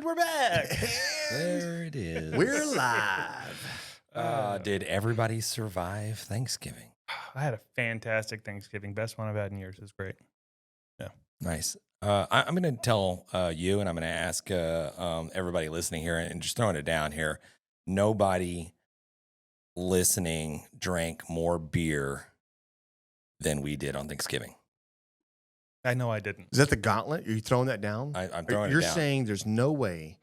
we're back. There it is. We're live. Did everybody survive Thanksgiving? I had a fantastic Thanksgiving. Best one I've had in years. It was great. Nice. I'm going to tell you, and I'm going to ask everybody listening here, and just throwing it down here. Nobody listening drank more beer than we did on Thanksgiving. I know I didn't. Is that the gauntlet? Are you throwing that down? I'm throwing it You're down. saying there's no way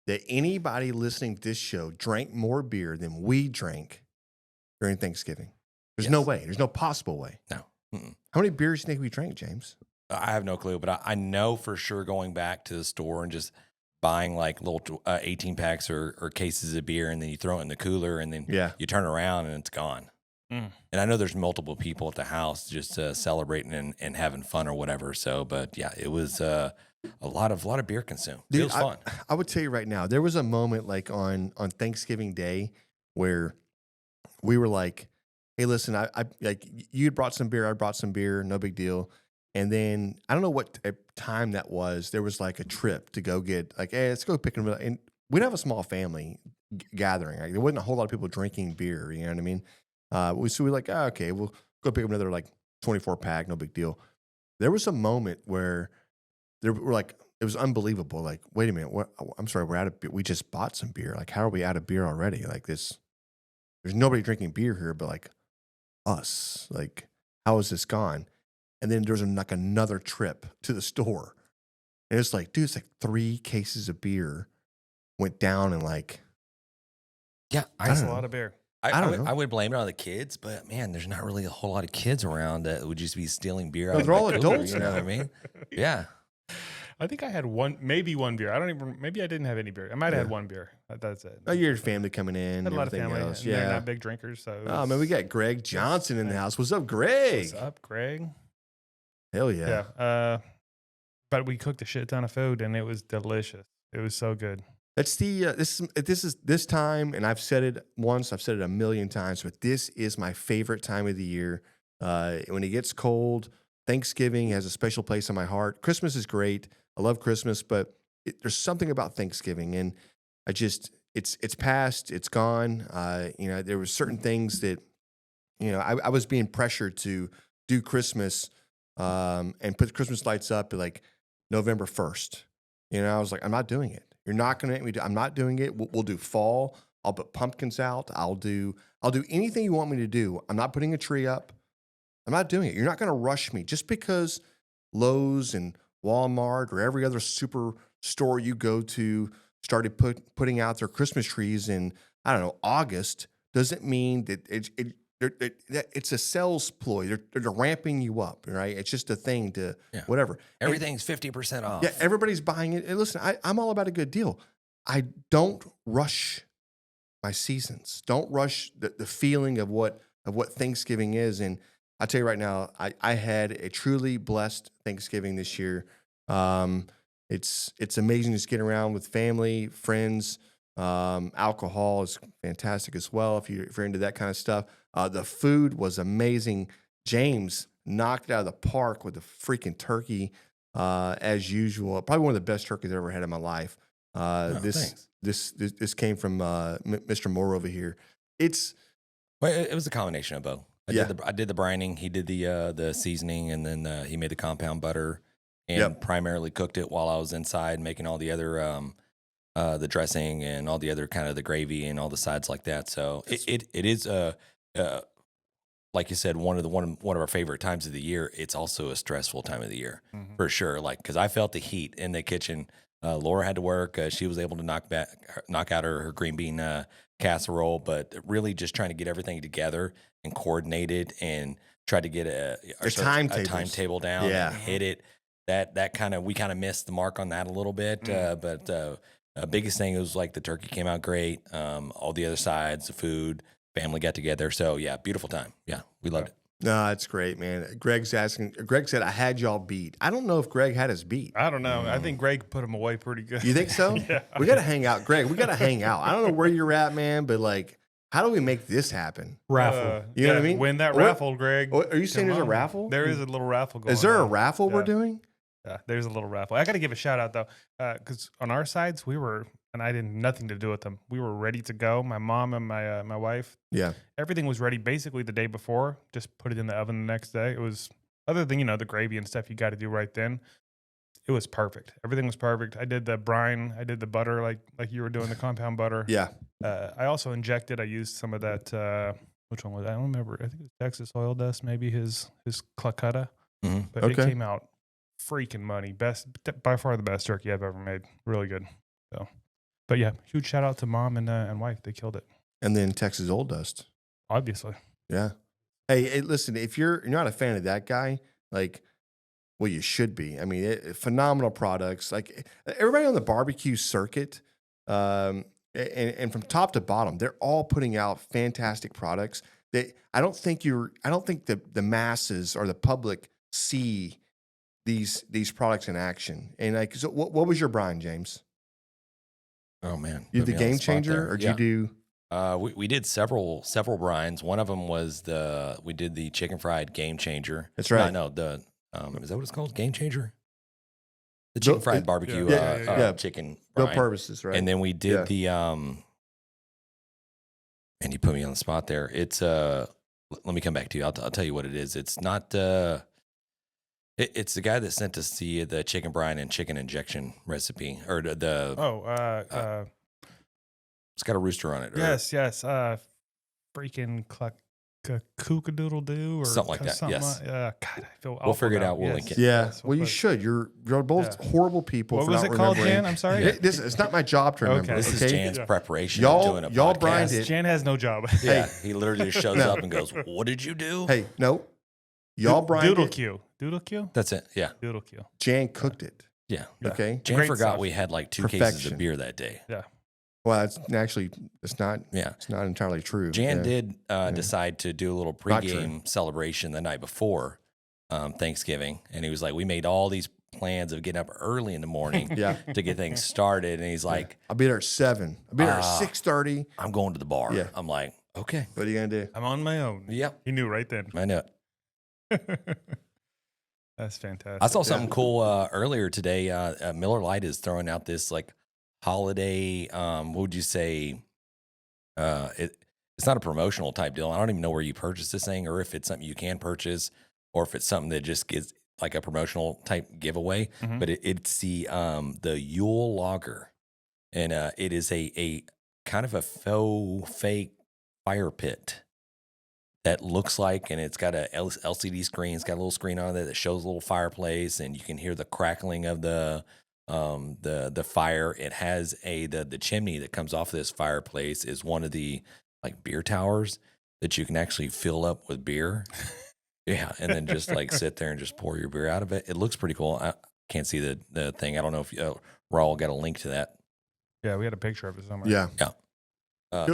that anybody listening to this show drank more beer than we drank during Thanksgiving. There's no way. There's no possible way. No. Mm-mm. How many beers do you think we drank, James? I have no clue, but I know for sure going back to the store and just buying like little 18 packs or cases of beer, and then you throw it in the cooler, and then you turn around and it's gone. And I know there's multiple people at the house just celebrating and having fun or whatever. So, but yeah, it was a lot of beer consumed. Dude, it was fun. I would tell you right now, there was a moment like on Thanksgiving Day where we were like, "Hey, listen, I like you brought some beer, I brought some beer, no big deal." And then I don't know what time that was. There was like a trip to go get like, "Hey, let's go pick them up." And we'd have a small family gathering. Like, there wasn't a whole lot of people drinking beer. You know what I mean? So we're like, oh, okay, we'll go pick up another like 24 pack, no big deal. There was a moment where we're like, it was unbelievable. Like, wait a minute, I'm sorry, we're out of beer. We just bought some beer. Like, how are we out of beer already? Like this, there's nobody drinking beer here, but like us. Like, how is this gone? And then there's like another trip to the store, and it's like, dude, it's like 3 cases of beer went down, and like, That's a lot of beer. I would blame it on the kids, but man, there's not really a whole lot of kids around that would just be stealing beer. No, they're all adults. You know what I mean? Yeah. I think I had maybe one beer. Maybe I didn't have any beer. I might have had one beer. That's it. Oh, your family coming in. Had a lot of everything family. else. And they're not big drinkers. So Oh, man, we got Greg Johnson in the house. What's up, Greg? What's up, Greg? Hell yeah. Yeah. But we cooked a shit ton of food, and it was delicious. It was so good. That's the this time, and I've said it once, I've said it a million times, but this is my favorite time of the year. When it gets cold, Thanksgiving has a special place in my heart. Christmas is great. I love Christmas, but there's something about Thanksgiving, and it's past, it's gone. There were certain things that, I was being pressured to do Christmas and put Christmas lights up at like November 1st. I was like, I'm not doing it. You're not going to make me do. I'm not doing it. We'll do fall. I'll put pumpkins out. I'll do anything you want me to do. I'm not putting a tree up. I'm not doing it. You're not going to rush me just because Lowe's and Walmart or every other super store you go to started putting out their Christmas trees in, I don't know, August, doesn't mean that it's a sales ploy. They're ramping you up, right? It's just a thing to whatever. Everything's 50% off. Yeah, everybody's buying it. And listen, I'm all about a good deal. I don't rush my seasons. Don't rush the feeling of what Thanksgiving is. And I tell you right now, I had a truly blessed Thanksgiving this year. It's amazing just getting around with family, friends. Alcohol is fantastic as well if you're into that kind of stuff. The food was amazing. James knocked it out of the park with the freaking turkey, as usual. Probably one of the best turkeys I've ever had in my life. This came from Mr. Moore over here. It was a combination of both. I did the brining. He did the seasoning, and then he made the compound butter, and primarily cooked it while I was inside making all the other the dressing and all the other kind of the gravy and all the sides like that. So it is like you said, one of our favorite times of the year. It's also a stressful time of the year for sure. Like, because I felt the heat in the kitchen. Laura had to work. She was able to knock out her green bean casserole, but really just trying to get everything together and coordinated and try to get a timetable down and hit it. We kind of missed the mark on that a little bit, but. Biggest thing was like the turkey came out great. All the other sides, the food, family got together. So yeah, beautiful time. Yeah, we loved it. No, it's great, man. Greg said, I had y'all beat. I don't know if Greg had us beat. I don't know. I think Greg put him away pretty good. You think so? Yeah. We got to hang out. Greg, we got to hang out. I don't know where you're at, man, but like, how do we make this happen? Raffle. You know what I mean? Win that raffle, Greg. Are you saying there's a raffle? There is a little raffle going on. Is there a raffle we're doing? Yeah, there's a little raffle. I got to give a shout out though, because on our sides and I had nothing to do with them. We were ready to go. My mom and my wife. Yeah. Everything was ready basically the day before. Just put it in the oven the next day. It was other than the gravy and stuff you got to do right then. It was perfect. Everything was perfect. I did the brine. I did the butter like you were doing the compound butter. Yeah. I also injected. I used some of that. Which one was it? I don't remember. I think it was Texas oil dust. Maybe his Calcutta. Mhm. But it came out freaking money. By far the best turkey I've ever made. Really good. So, but yeah, huge shout out to mom and wife. They killed it. And then Texas Old Dust. Obviously. Yeah. Hey, listen, if you're not a fan of that guy, like, well, you should be. I mean, phenomenal products. Like everybody on the barbecue circuit, and from top to bottom, they're all putting out fantastic products. I don't think the masses or the public see these products in action. And like, so what was your brine, James? Oh man, You put did the me on Game spot Changer, there. or did you do? We did several brines. One of them was we did the chicken fried Game Changer. That's right. No, is that what it's called? Game Changer. The chicken fried barbecue chicken No brine. purposes, right? And then we did the and you put me on the spot there. It's let me come back to you. I'll tell you what it is. It's not it's the guy that sent us the chicken brine and chicken injection recipe, or it's got a rooster on it. Yes. Freaking Cook-a-doodle-doo or Something like that, something yes. God, I feel We'll figure it now. out. We'll link it. Yeah. Yes, Well, you put- should. You're both horrible people. What for was not it called, remembering. Jan? I'm sorry. It's not my job to remember. Okay. This Okay. is Jan's Yeah. preparation of doing a Y'all podcast. brined it. Jan has no job. Yeah, he literally just shows No. up and goes, "What did you do?" Hey, no. Y'all brined Doodle it. Q. Doodle Q? That's it. Yeah, Doodle Q. Jan cooked it. yeah. Yeah. Okay. Jan Great forgot stuff. we had like 2 cases Perfection. of beer that day. Well, it's not. Yeah. It's not entirely true. Jan Yeah. did decide to do a little Not true. pregame celebration the night before Thanksgiving, and he was like, "We made all these plans of getting up early in the morning Yeah. to get things started," and he's like, I'll be there at 7. I'll be there at 6:30. "I'm going to the bar." Yeah. I'm like, "Okay, What are you gonna do? I'm on my own. yep, He knew right then. I know it." That's fantastic. I saw something cool earlier today. Miller Lite is throwing out this like holiday. What would you say? It's not a promotional type deal. I don't even know where you purchase this thing, or if it's something you can purchase, or if it's something that just gives like a promotional type giveaway. Mhm. But it's the Yule Lager, and it is a kind of a fake fire pit that looks like, and it's got a LCD screen. It's got a little screen on it that shows a little fireplace, and you can hear the crackling of the fire. It has the chimney that comes off of this fireplace is one of the like beer towers that you can actually fill up with beer. Yeah, and then just like sit there and just pour your beer out of it. It looks pretty cool. I can't see the thing. I don't know if Raul got a link to that. Yeah, we had a picture of it somewhere. Yeah.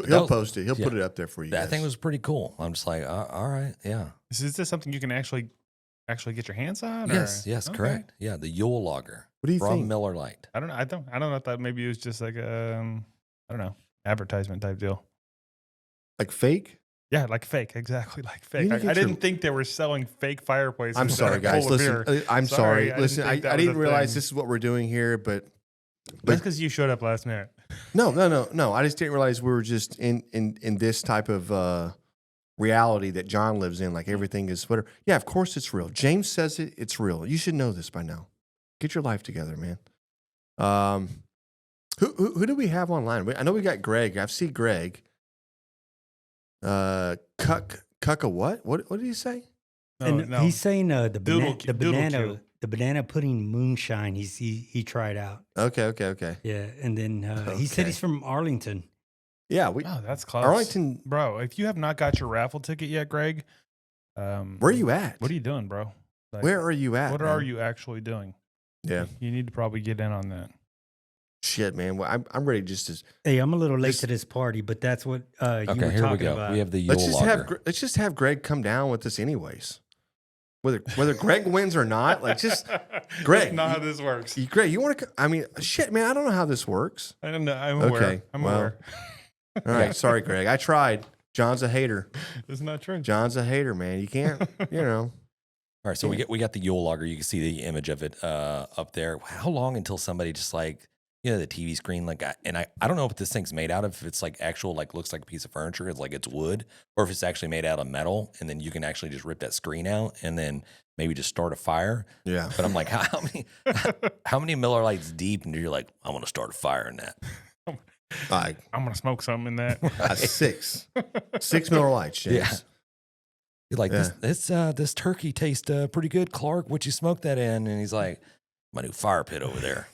He'll post it. He'll put it up there for you. That guys. thing was pretty cool. I'm just like, all right, yeah. Is this something you can actually get your hands on? Yes, or? yes, Okay. correct. Yeah, the Yule Lager What do you from think? Miller Lite. I don't know. I don't know if that maybe it was just like I don't know, advertisement type deal. Like fake? Yeah, like fake, exactly like You fake. need to I get your- didn't think they were selling fake fireplaces. I'm that sorry, are guys. full of Listen, beer. I'm Sorry, sorry. I Listen, didn't think that I was didn't a realize thing. this is what we're doing here, but That's because you showed up last minute. no. I just didn't realize we were just in this type of reality that John lives in. Like everything is whatever. Yeah, of course it's real. James says it. It's real. You should know this by now. Get your life together, man. Who do we have online? I know we got Greg. I've seen Greg. Cuck a what? What did he say? No. He's saying the Doodle Q. banana pudding moonshine. He tried out. Okay. Yeah, and then he said Okay. he's from Arlington. Yeah, Oh, that's close. Arlington. Bro, if you have not got your raffle ticket yet, Greg, Where are you at? What are you doing, bro? Like, Where are you at? What man? are you actually doing? Yeah. You need to probably get in on that. Shit, man. Well, I'm ready just to Hey, I'm a little late Just- to this party, but that's what you Okay, were here we talking go. about. We have the Yule Lager. let's just have Greg come down with us anyways. Whether Greg wins or not, like just Greg, That's not how this works. Greg, you want to? I mean, shit, man. I don't know how this works. I don't know. I'm aware. Okay, I'm well. aware. All right, sorry, Greg. I tried. John's a hater. It's not true. John's a hater, man. You can't. All right, so we got the Yule logger. You can see the image of it up there. How long until somebody just like, the TV screen, like, I don't know what this thing's made out of. If it's like actual, like, looks like a piece of furniture, it's like it's wood, or if it's actually made out of metal, and then you can actually just rip that screen out and then maybe just start a fire. Yeah. But I'm like, how many Miller Lights deep, and you're like, I want to start a fire in that. Like, I'm gonna smoke something in that. 6 Miller Lights, James. Yeah. You're like, this turkey tastes pretty good, Clark. What you smoke that in? And he's like, my new fire pit over there.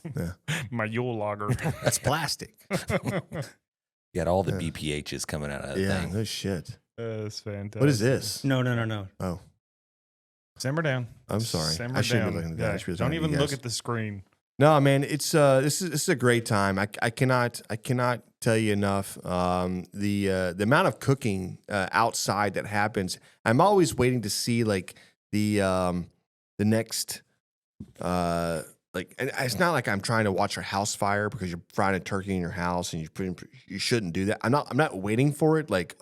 My Yule logger. That's plastic. You got all the BPHs coming out of that Yeah, thing. no shit. That's fantastic. What is this? No. Oh, Simmer down. I'm sorry. Simmer I shouldn't down. be looking at that. I should be Don't looking at even you look guys. at the screen. No, man, it's this is a great time. I cannot tell you enough. The amount of cooking outside that happens. I'm always waiting to see like the next like, and it's not like I'm trying to watch a house fire because you're frying a turkey in your house and you shouldn't do that. I'm not waiting for it. Like,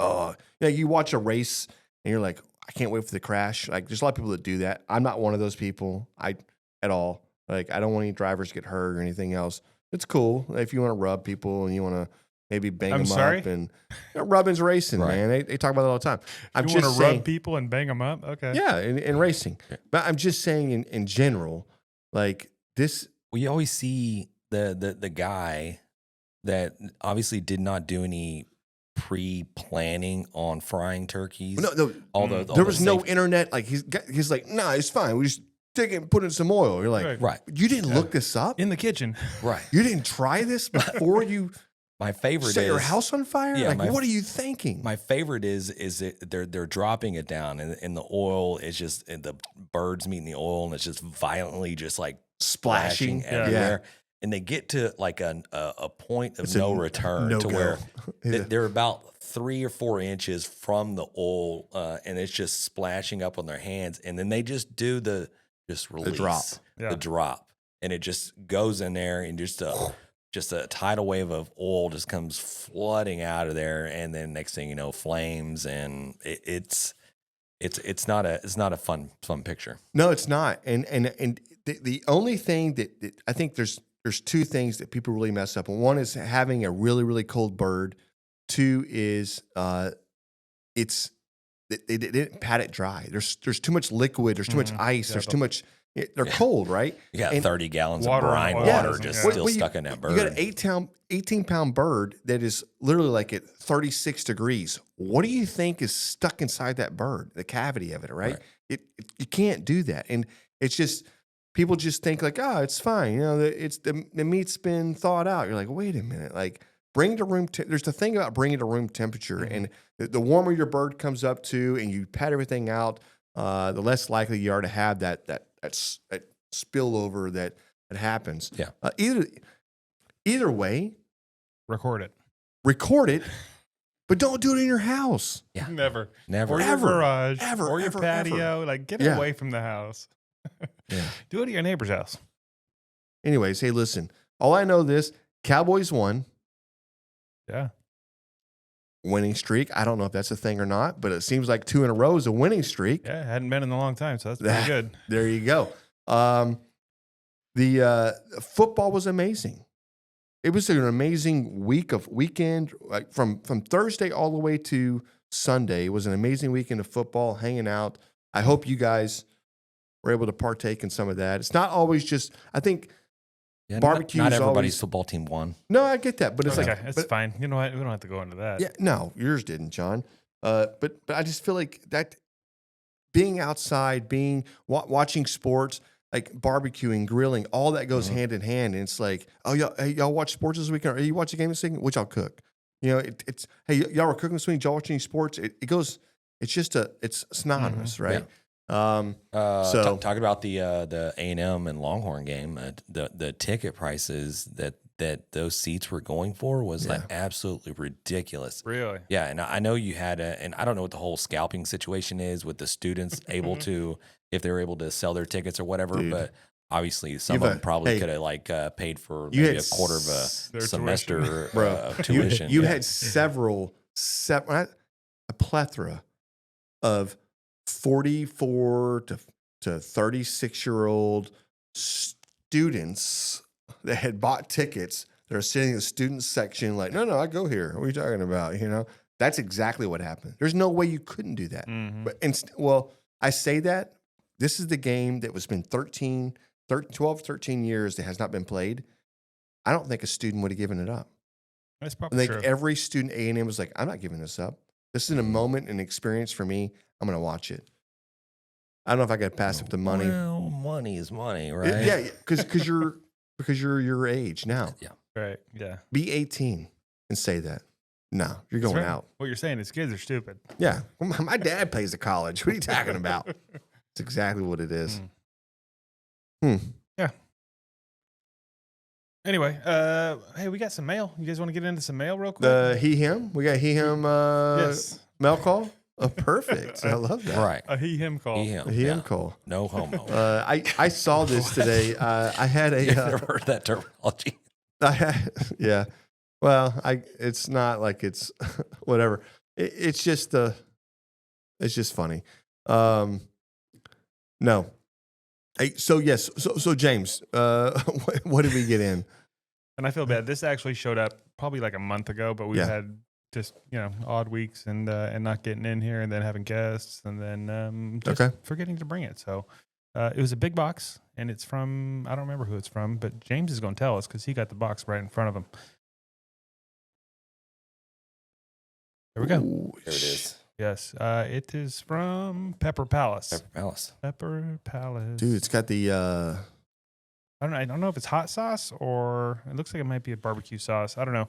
you watch a race and you're like, I can't wait for the crash. Like, there's a lot of people that do that. I'm not one of those people. At all. Like, I don't want any drivers to get hurt or anything else. It's cool if you want to rub people and you want to maybe bang them up. And rubbing's racing, Right. man. They talk about it all the time. I'm You just want to saying, rub people and bang them up? Okay. yeah, in racing. But I'm just saying in general, like this. We always see the guy that obviously did not do any pre-planning on frying turkeys. No, Although there was no internet. Like he's like, nah, it's fine. We just take it and put it in some oil. You're like, right, you didn't look this up. In the kitchen. right. You didn't try this before you My favorite set is your house on fire. Yeah, like, what are you thinking? My favorite is it they're dropping it down and the oil is just and the birds meeting the oil and it's just violently just like Splashing. everywhere. And they get to like a point of no return no to go. where Yeah. they're about 3 or 4 inches from the oil, and it's just splashing up on their hands. And then they just do the release, drop. the drop, and it just goes in there, and just a tidal wave of oil just comes flooding out of there. And then next thing you know, flames, and it's not a fun picture. No, it's not. And the only thing that I think there's 2 things that people really mess up. And one is having a really, really cold bird. 2 is they didn't pat it dry. There's too much liquid. There's too much ice. There's too much. They're cold, right? You got And 30 gallons water of brine and water oil. just Yeah. still stuck in that bird. You got an 18-pound bird that is literally like at 36 degrees. What do you think is stuck inside that bird? The cavity of it, right? You can't do that. And it's just people just think like, it's fine. You know, it's the meat's been thawed out. You're like, wait a minute, like. Bring it to room. There's the thing about bringing it to room temperature, and the warmer your bird comes up to, and you pat everything out, the less likely you are to have that spillover that happens. Yeah. Either way, Record it. record it, but don't do it in your house. Yeah. Never. Never. Or your Ever. garage. Ever, Or your ever, patio. Like, get Yeah. away from the house. Yeah. Do it at your neighbor's house. Anyways, hey, listen. All I know this: Cowboys won. Yeah. Winning streak. I don't know if that's a thing or not, but it seems like 2 in a row is a winning streak. Yeah. Hadn't been in a long time, so that's pretty good. There you go. The football was amazing. It was an amazing weekend, like from Thursday all the way to Sunday. It was an amazing weekend of football, hanging out. I hope you guys were able to partake in some of that. It's not always just, I think, Yeah, barbecue not is everybody's always- football team won. no, I get that, but it's Okay, like, it's but- fine. You know what? We don't have to go into that. yeah, no, yours didn't, John. But I just feel like that being outside, watching sports, like barbecuing, grilling, all that goes hand in hand. And it's like, oh, y'all watch sports this weekend? Or you watch a game this weekend? Which I'll cook. You know, it's hey, y'all were cooking this weekend. Y'all watch any sports? It goes. It's just it's synonymous, right? So Talk about the A&M and Longhorn game. The ticket prices that those seats were going for was like absolutely ridiculous. Really? Yeah, and I know you had and I don't know what the whole scalping situation is with the students able to, if they were able to sell their tickets or whatever, Dude. but obviously some You've of them a- probably hey, could have like paid for you maybe had a quarter of their a semester tuition. Bro, tuition. You Yeah. had a plethora of 44 to to 36-year-old students that had bought tickets. They're sitting in the student section like, no, I go here. What are you talking about? You know, that's exactly what happened. There's no way you couldn't do that. But well, I say that this is the game that was been 12, 13 years that has not been played. I don't think a student would have given it up. That's I probably think true. every student at A&M was like, I'm not giving this up. This is a moment, an experience for me. I'm going to watch it. I don't know if I could pass up the money. Well, money is money, right? Yeah, because you're your age now. Yeah. Right. Yeah. Be 18 and say that. No, you're going That's right. out. What you're saying is kids are stupid. Yeah. Well, my dad pays the college. What are you talking about? It's exactly what it is. Yeah. Anyway, hey, we got some mail. You guys want to get into some mail real quick? The he, him. We got he, him yes. mail call. Oh, perfect. I love that. Right. A he, him call. He, him. A he, him Yeah. call. No homo. I saw this today. I had a. You've never heard that terminology. Yeah. Well, it's not like it's whatever. It's just funny. No. So yes. So James, what did we get in? And I feel bad. This actually showed up probably like a month ago, but we've had just odd weeks and not getting in here, and then having guests, and then just forgetting to bring it. So it was a big box, and it's from, I don't remember who it's from, but James is going to tell us because he got the box right in front of him. There we go. Ooh, There it is. Yes, it is from Pepper Palace. Pepper Palace. Pepper Palace. Dude, it's got the. I don't know if it's hot sauce or it looks like it might be a barbecue sauce. I don't know.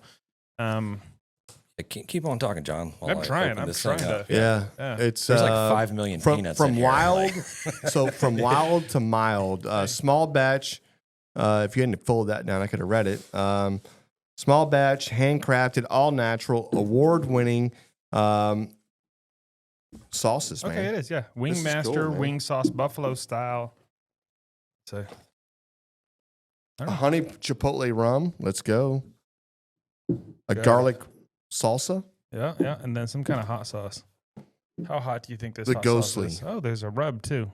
Keep on talking, John. I'm trying. I'm trying to. Yeah. Yeah. It's There's like 5 million peanuts from in here. wild. So from wild to mild, small batch. If you hadn't folded that down, I could have read it. Small batch, handcrafted, all natural, award-winning sauces. Man. Okay, it is. Yeah, Wing This is Master cool, man. wing sauce, buffalo style. So, Honey chipotle rum. Let's go. A Got it. garlic salsa. yeah, and then some kind of hot sauce. How hot do you think this The hot ghostly. sauce is? Oh, there's a rub too.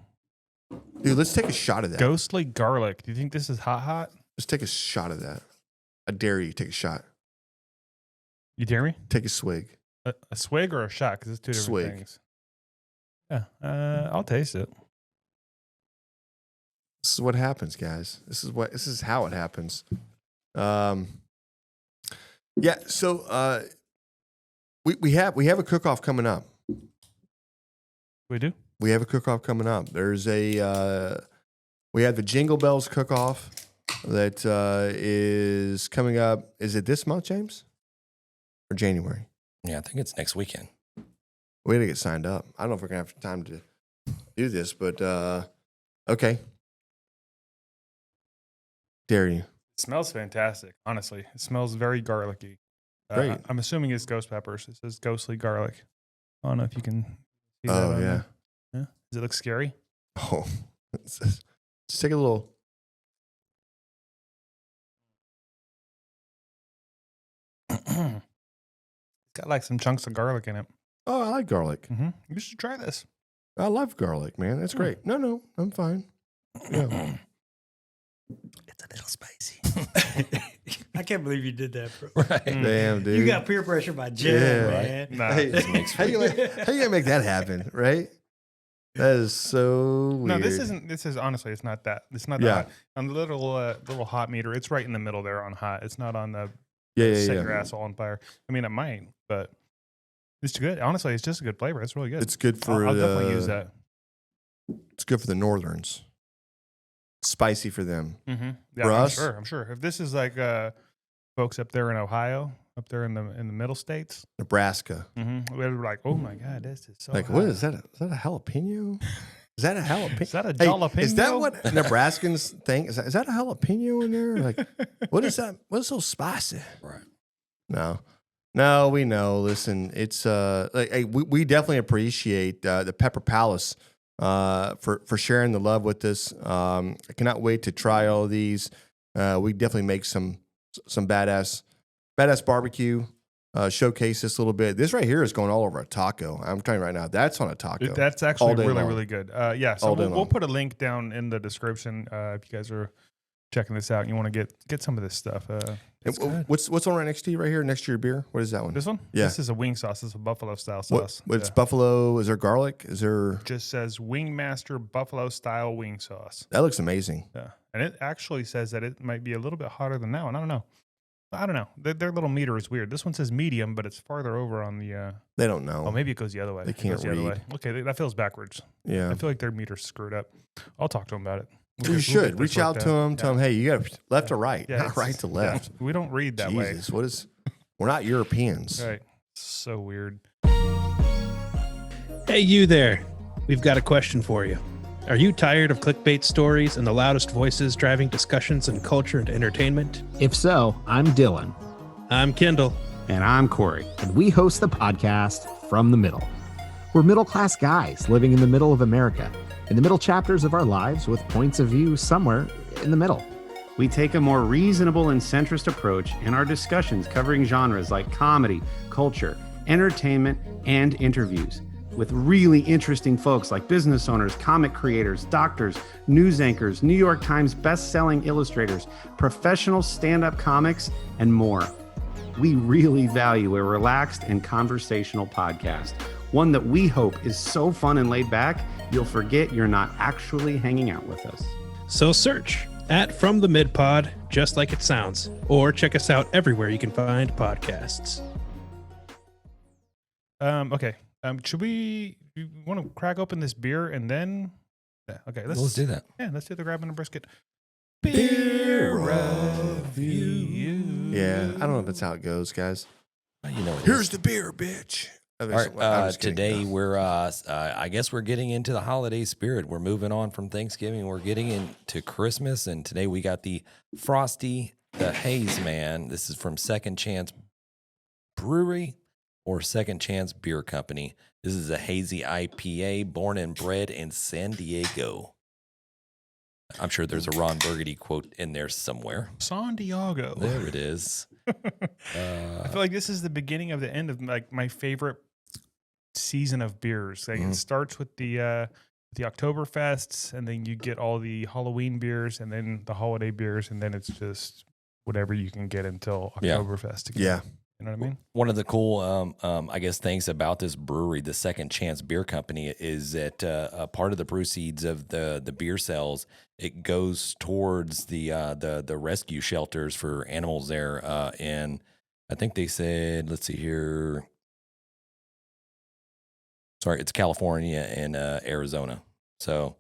Dude, let's take a shot of that. Ghostly garlic. Do you think this is hot? Let's take a shot of that. I dare you. Take a shot. You dare me? Take a swig. A swig or a shot? Because it's two different Swig. things. Yeah, I'll taste it. This is what happens, guys. This is how it happens. Yeah. So we have a cook-off coming up. We do. We have a cook-off coming up. There's we have the Jingle Bells cook-off that is coming up. Is it this month, James? Or January? Yeah, I think it's next weekend. We got to get signed up. I don't know if we're going to have time to do this, but okay. Dare you. It smells fantastic. Honestly, it smells very garlicky. Great. I'm assuming it's ghost peppers. It says ghostly garlic. I don't know if you can see that. Oh, on yeah. there. Yeah. Does it look scary? Oh, just take a little. It's got like some chunks of garlic in it. Oh, I like garlic. You should try this. I love garlic, man. That's great. No, I'm fine. Yeah. It's a little spicy. I can't believe you did that, bro. Right. Damn, dude. You got peer pressure by Jim, Yeah. man. Nah. Hey, makes how you gonna make that happen, right? That is so weird. No, this isn't. This is honestly, it's not that. It's not that Yeah. hot. On the little hot meter, it's right in the middle there on hot. It's not on the Yeah, set yeah, your yeah. ass all on fire. I mean, it might, but it's good. Honestly, it's just a good flavor. It's really good. It's good for I'll the. definitely use that. It's good for the Northerns. Spicy for them. Yeah, For I'm us? sure. I'm sure. If this is like folks up there in Ohio, up there in the middle states, Nebraska. they're like, oh my god, this is so. Like, hot. what is that? Is that a jalapeno? Is that a jalapeno? Is that a Hey, jalapeno? is that what Nebraskans think? Is that a jalapeno in there? Like, what is that? What's so spicy? Right. No, we know. Listen, it's hey, we definitely appreciate the Pepper Palace for sharing the love with us. I cannot wait to try all of these. We definitely make some badass barbecue. showcase this a little bit. This right here is going all over a taco. I'm trying right now. That's on a taco. That's actually all day really, long. really good. Yeah, so All day we'll long. put a link down in the description if you guys are checking this out and you want to get some of this stuff. It's good. What's on right next to you right here, next to your beer? What is that one? This one? Yeah. This is a wing sauce. It's a buffalo style sauce. It's buffalo. Is there garlic? Is there? Just says Wingmaster buffalo style wing sauce. That looks amazing. Yeah, and it actually says that it might be a little bit hotter than that one. I don't know. Their little meter is weird. This one says medium, but it's farther over on the. They don't know. Oh, maybe it goes the other way. They can't it goes the other read. way. Okay, that feels backwards. Yeah. I feel like their meter's screwed up. I'll talk to them about it. You should reach out to them. Tell them, hey, you got left to right, Yeah, not right to left. Yeah, we don't read that way. Jesus, what is? We're not Europeans. Right. So weird. Hey, you there. We've got a question for you. Are you tired of clickbait stories and the loudest voices driving discussions in culture and entertainment? If so, I'm Dylan. I'm Kendall. And I'm Corey. And we host the podcast From the Middle. We're middle-class guys living in the middle of America, in the middle chapters of our lives with points of view somewhere in the middle. We take a more reasonable and centrist approach in our discussions covering genres like comedy, culture, entertainment, and interviews with really interesting folks like business owners, comic creators, doctors, news anchors, New York Times best-selling illustrators, professional stand-up comics, and more. We really value a relaxed and conversational podcast, one that we hope is so fun and laid back, you'll forget you're not actually hanging out with us. So search at From the Mid Pod, just like it sounds, or check us out everywhere you can find podcasts. Okay. Should we want to crack open this beer and then? Yeah, okay, Let's do that. Yeah, let's do the grabbing a brisket. Beer review. Yeah, I don't know if that's how it goes, guys. You know, Here's the beer, bitch. all right. Today we're I guess we're getting into the holiday spirit. We're moving on from Thanksgiving. We're getting into Christmas, and today we got the Frosty, the Hazeman. This is from Second Chance Brewery or Second Chance Beer Company. This is a hazy IPA, born and bred in San Diego. I'm sure there's a Ron Burgundy quote in there somewhere. San Diego. There it is. I feel like this is the beginning of the end of like my favorite season of beers. Like it starts with the Oktoberfests, and then you get all the Halloween beers, and then the holiday beers, and then it's just whatever you can get until Oktoberfest again. Yeah. You know what I mean? One of the cool, I guess, things about this brewery, the Second Chance Beer Company, is that a part of the proceeds of the beer sales, it goes towards the rescue shelters for animals there. And I think they said, let's see here. Sorry, it's California and Arizona. So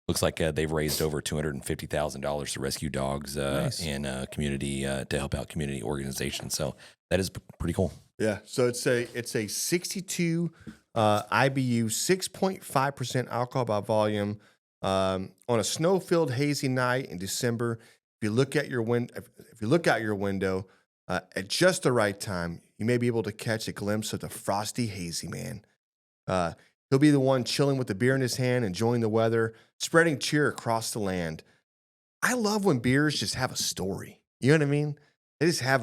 looks like they've raised over $250,000 to rescue dogs in community to help out community organizations. So that is pretty cool. Yeah. So it's a 62 IBU, 6.5% alcohol by volume on a snow-filled hazy night in December. If you look out your window at just the right time, you may be able to catch a glimpse of the Frosty Hazeman. He'll be the one chilling with the beer in his hand, enjoying the weather, spreading cheer across the land. I love when beers just have a story. You know what I mean? They just have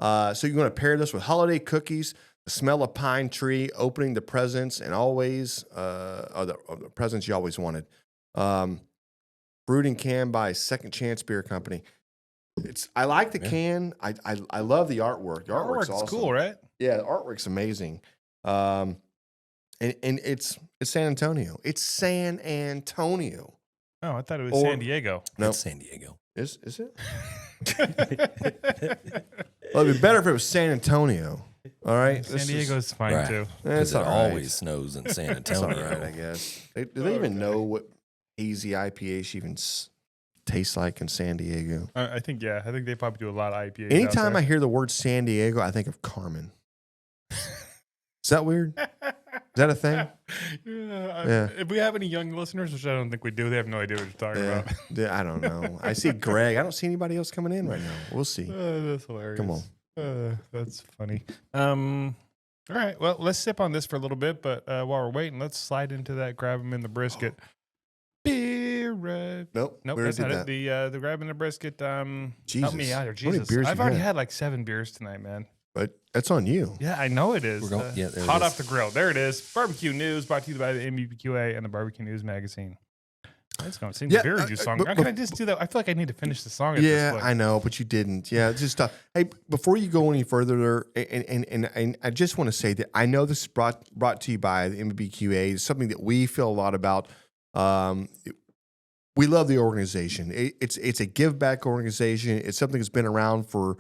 so you're going to pair this with holiday cookies, the smell of pine tree, opening the presents, and always, the presents you always wanted. Brewed and canned by Second Chance Beer Company. I like the can. I love the artwork. The artwork's awesome. cool, right? Yeah, the artwork's amazing. And it's San Antonio. It's San Antonio. Oh, I thought it was San Diego. No, It's San Diego. Is it? Well, it'd be better if it was San Antonio. All right, San Diego's fine Right. too. That's Because it all right. always snows in San That's all Antonio. right, I guess. Do they even know what hazy IPA even tastes like in San Diego? I think they probably do a lot of IPAs. Anytime I hear the word San Diego, I think of Carmen. Is that weird? Is that a thing? Yeah. If we have any young listeners, which I don't think we do, they have no idea what you're talking about. Yeah, I don't know. I see Greg. I don't see anybody else coming in right now. We'll see. That's hilarious. Come on. That's funny. All right. Well, let's sip on this for a little bit, but while we're waiting, let's slide into that grab them in the brisket. Beer red. Nope. Nope, we that's already not did it. The grab in the brisket. Help me Jesus. out here. How many Jesus. beers I've you already had? had like 7 beers tonight, man. But That's on you. Yeah, I know it is. We're going- yeah, there it hot is. off the grill. There it is. Barbecue news brought to you by the MBQA and the Barbecue News Magazine. It's going to sing the beer juice song. but- Can I just do that? I feel like I need to finish the song at this Yeah, point. I know, but you didn't. Yeah, it's just hey, before you go any further, and I just want to say that I know this is brought to you by the MBQA. It's something that we feel a lot about. We love the organization. It's a give back organization. It's something that's been around for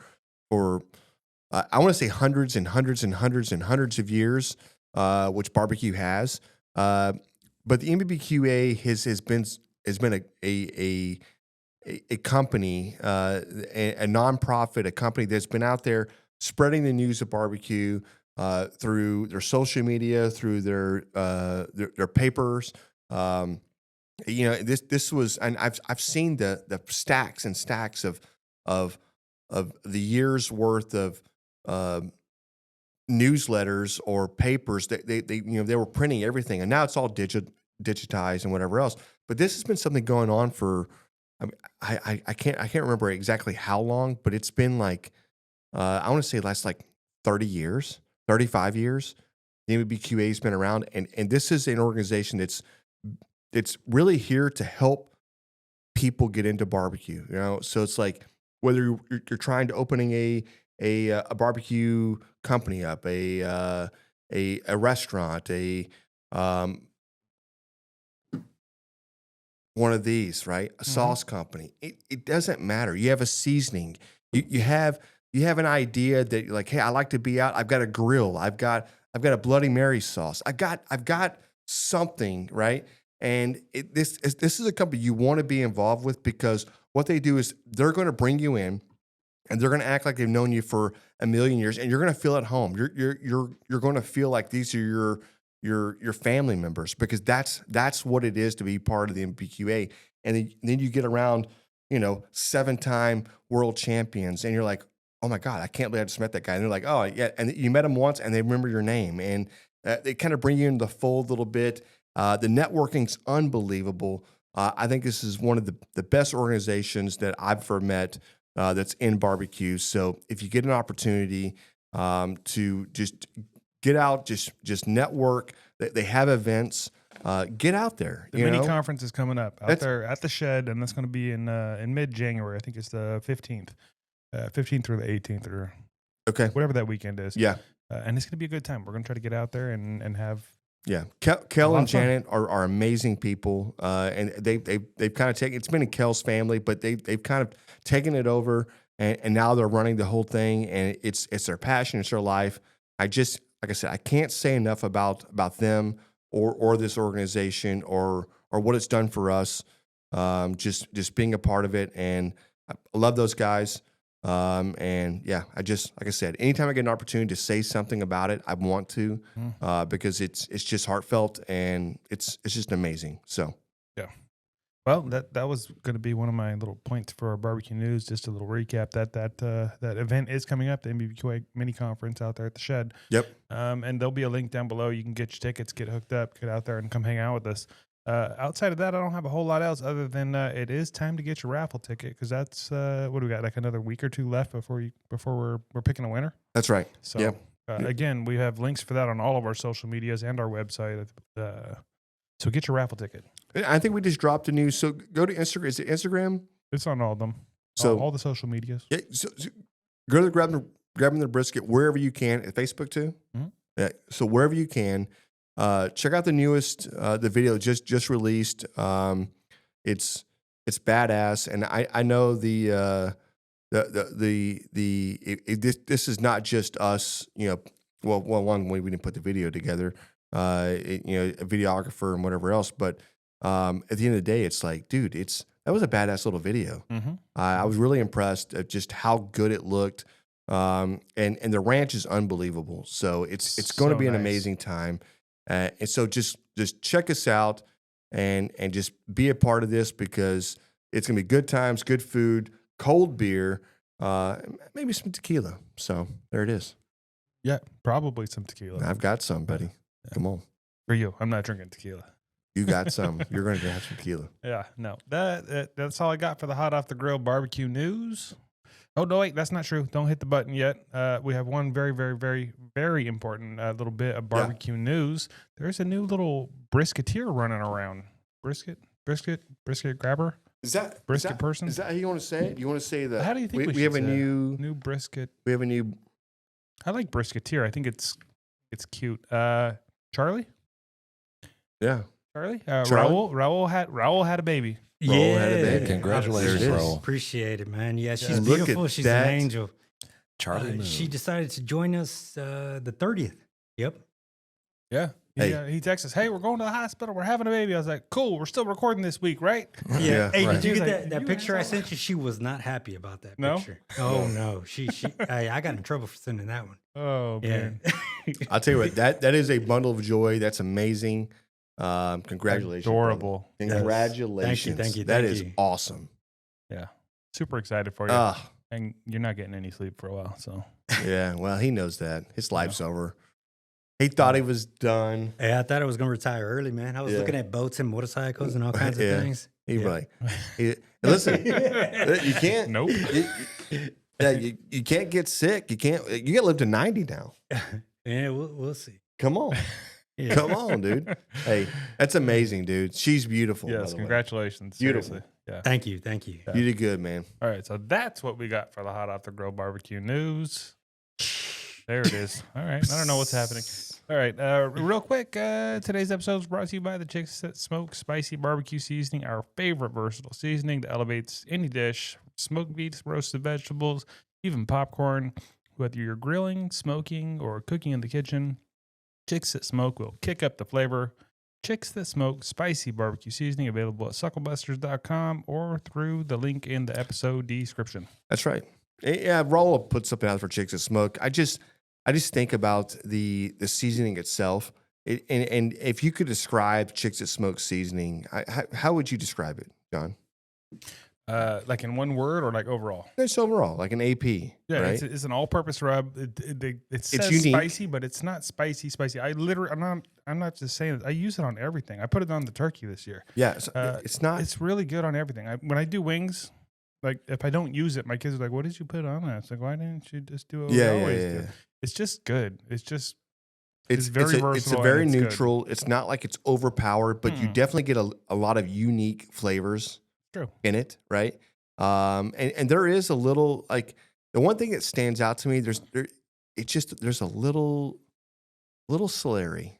I want to say hundreds and hundreds and hundreds and hundreds of years, which barbecue has. But the MBQA has been a company, a nonprofit, a company that's been out there spreading the news of barbecue through their social media, through their papers. This was, and I've seen the stacks and stacks of the year's worth of newsletters or papers that they were printing everything, and now it's all digitized and whatever else. But this has been something going on for, I can't remember exactly how long, but it's been like I want to say last like 30 years, 35 years. The MBQA has been around, and this is an organization that's really here to help people get into barbecue. So it's like whether you're trying to opening a barbecue company up, a restaurant, one of these, right? A sauce company. It doesn't matter. You have a seasoning. You have an idea that you're like, hey, I like to be out. I've got a grill. I've got a Bloody Mary sauce. I've got something, right? And this is a company you want to be involved with, because what they do is they're going to bring you in, and they're going to act like they've known you for a million years, and you're going to feel at home. You're going to feel like these are your family members, because that's what it is to be part of the MBQA. And then you get around, 7-time world champions, and you're like, oh my God, I can't believe I just met that guy. And they're like, oh yeah, and you met them once, and they remember your name, and they kind of bring you into the fold a little bit. The networking's unbelievable. I think this is one of the best organizations that I've ever met that's in barbecue. So if you get an opportunity to just get out, just network, they have events. Get out there. The mini conference is coming up out there at the shed, and that's going to be in mid-January. I think it's the 15th through the 18th, or whatever that weekend is. Yeah. And it's going to be a good time. We're going to try to get out there and have. Yeah, Kel and Janet are amazing people, and they've kind of taken. It's been in Kel's family, but they've kind of taken it over, and now they're running the whole thing, and it's their passion, it's their life. Like I said, I can't say enough about them or this organization or what it's done for us. Just being a part of it, and I love those guys. And yeah, like I said, anytime I get an opportunity to say something about it, I want to, because it's just heartfelt, and it's just amazing. So, yeah. Well, that was going to be one of my little points for our barbecue news. Just a little recap that event is coming up, the MBQA mini conference out there at the shed. Yep. And there'll be a link down below. You can get your tickets, get hooked up, get out there and come hang out with us. Outside of that, I don't have a whole lot else other than it is time to get your raffle ticket, because that's what do we got, like another week or two left before we're picking a winner. That's right. So yep. Again, we have links for that on all of our social medias and our website. So get your raffle ticket. I think we just dropped the news. So go to Instagram. Is it Instagram? It's on all of them. So all the social medias. Yeah. So go to grabbing the brisket wherever you can. At Facebook too. Mm-hmm. Yeah. So wherever you can. Check out the newest, the video just released. It's badass, and I know this is not just us. One way we didn't put the video together. A videographer and whatever else, but at the end of the day, it's like, dude, that was a badass little video. Mm-hmm. I was really impressed at just how good it looked. And the ranch is unbelievable. So it's going to be an amazing time. And so just check us out and just be a part of this, because it's going to be good times, good food, cold beer, maybe some tequila. So there it is. Yeah, probably some tequila. I've got some, buddy. Yeah. Come on. For you, I'm not drinking tequila. You got some. You're going to have some tequila. Yeah, no. That's all I got for the hot off the grill barbecue news. Oh, no, wait, that's not true. Don't hit the button yet. We have one very, very, very, very important little bit of barbecue news. There's a new little brisketeer running around. Brisket grabber? Brisket person? Is that how you want to say it? You want to say that? How do you think we have a new brisket? We have a new. I like brisketeer. I think it's cute. Charlie? Yeah. Charlie? Charlie? Raul had a baby. Raul had a baby. Congratulations, There it is. Raul. Appreciate it, man. Yeah, she's Look beautiful. at She's that. an angel. Charlie Moon. She decided to join us the 30th. Yep. Yeah. He texts us, hey, we're going to the hospital. We're having a baby. I was like, cool. We're still recording this week, right? Yeah. Hey, Right. did you He was get like, that "You picture I asshole." sent you? She was not happy about that No? picture. Oh, no. She I got in trouble for sending that one. Oh, Yeah. man. I'll tell you what. That is a bundle of joy. That's amazing. Congratulations. Adorable. brother. Congratulations. Thank you. That is you. awesome. Yeah. Super excited for you. Ah, And you're not getting any sleep for a while. So, yeah. Well, he knows that his life's over. He thought he was done. Yeah, I thought I was going to retire early, man. I was Yeah. looking at boats and motorcycles and all kinds Yeah. of things. He Yeah. like, listen, you can't. nope. You can't get sick. You can't. You got to live to 90 now. Yeah, we'll see. Come on. Yeah. Come on, dude. Hey, that's amazing, dude. She's beautiful. by Yes. the way. Congratulations. Beautiful. Seriously. Yeah. Thank you. You did good, man. All right. So that's what we got for the Hot Off the Grill barbecue news. There it is. All right. I don't know what's happening. All right. Real quick, today's episode is brought to you by the Chicks That Smoke Spicy Barbecue Seasoning, our favorite versatile seasoning that elevates any dish, smoked meats, roasted vegetables, even popcorn. Whether you're grilling, smoking, or cooking in the kitchen, Chicks That Smoke will kick up the flavor. Chicks That Smoke Spicy Barbecue Seasoning available at SUCKLEBUSTERS.com or through the link in the episode description. That's right. Yeah, Raul put something out for Chicks That Smoke. I just think about the seasoning itself. And if you could describe Chicks That Smoke seasoning, how would you describe it, John? Like in one word or like overall? It's overall like an AP. Yeah, right? it's an all-purpose rub. It says unique. spicy, but it's not spicy. I'm not just saying it. I use it on everything. I put it on the turkey this year. Yeah, so it's not. It's really good on everything. When I do wings, like if I don't use it, my kids are like, "What did you put on that?" It's like, "Why didn't you just do what we always do?" yeah. It's just good. It's It's very It's a versatile very and it's good. neutral. It's not like it's overpowered, but you definitely get a lot of unique flavors true. in it, right? And there is a little like the one thing that stands out to me. There's a little celery.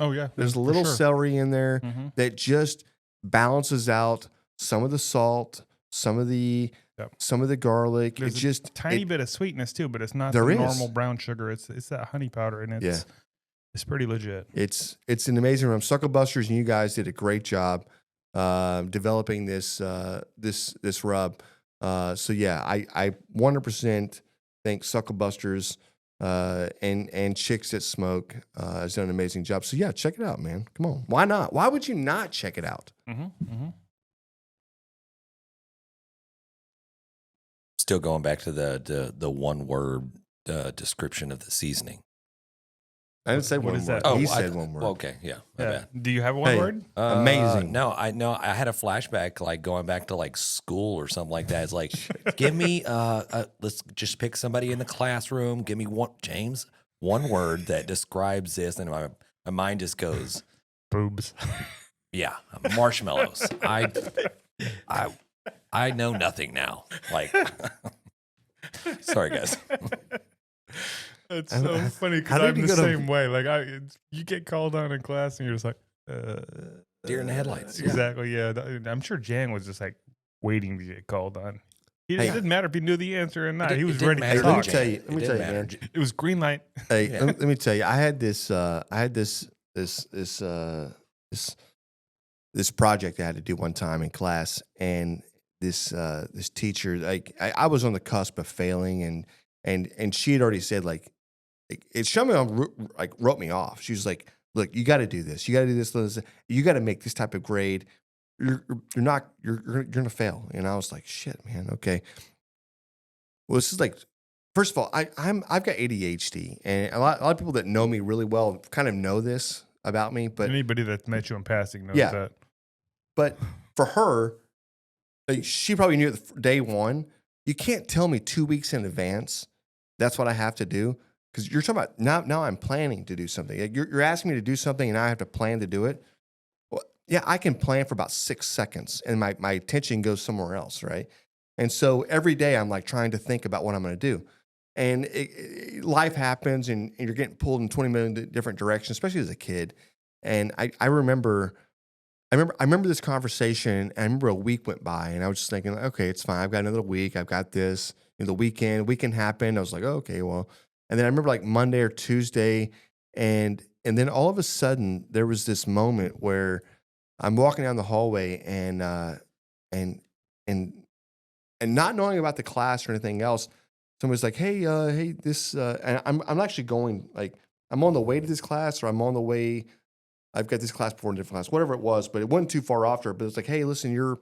Oh yeah, There's a for little sure. celery in there Mhm. that just balances out some of the salt, some of the garlic. There's It just Tiny bit of sweetness too, but it's not There the is. normal brown sugar. It's that honey powder, and it's pretty legit. It's an amazing rub. SUCKLEBUSTERS and you guys did a great job developing this rub. So yeah, I 100% think SUCKLEBUSTERS and Chicks That Smoke has done an amazing job. So yeah, check it out, man. Come on, why not? Why would you not check it out? Still going back to the one word description of the seasoning. I didn't say What one is word. that? He said one word. Okay, yeah, my Yeah. bad. Do you have one Hey. word? Amazing. No, I had a flashback like going back to like school or something like that. It's like, give me let's just pick somebody in the classroom. Give me one word that describes this, and my mind just goes, Boobs. yeah, marshmallows. I know nothing now. Like, sorry guys. It's so funny how because did I'm you the go to- same way. Like you get called on in class and you're just like, Deer in the headlights. Exactly. Yeah. I'm sure Jan was just like waiting to get called on. It didn't matter if he knew the answer or not. It he was didn't ready to matter. Let me talk. tell you. It Let me didn't tell you, matter. man. It was green light. Hey, Yeah. let me tell you. I had this project I had to do one time in class, and this teacher, like I was on the cusp of failing, and she had already said like it shut me on, like wrote me off. She was like, "Look, you got to do this. You got to do this. You got to make this type of grade. You're gonna fail." And I was like, "Shit, man. Okay." Well, this is like, first of all, I've got ADHD, and a lot of people that know me really well kind of know this about me, but Anybody that's met you in passing knows Yeah. that. But for her, like, she probably knew it day one, you can't tell me 2 weeks in advance that's what I have to do. Because you're talking about now I'm planning to do something. Like you're asking me to do something and I have to plan to do it. Well, yeah, I can plan for about 6 seconds and my attention goes somewhere else, right? And so every day I'm like trying to think about what I'm going to do. And life happens and you're getting pulled in 20 million different directions, especially as a kid. And I remember this conversation, and I remember a week went by and I was just thinking, okay, it's fine. I've got another week. I've got this. The weekend happened. I was like, oh, okay, well. And then I remember like Monday or Tuesday, and then all of a sudden there was this moment where I'm walking down the hallway and not knowing about the class or anything else, somebody's like, hey, this, and I'm actually going, like, I'm on the way to this class, or I'm on the way, I've got this class before a different class, whatever it was, but it wasn't too far after. But it's like, hey, listen, your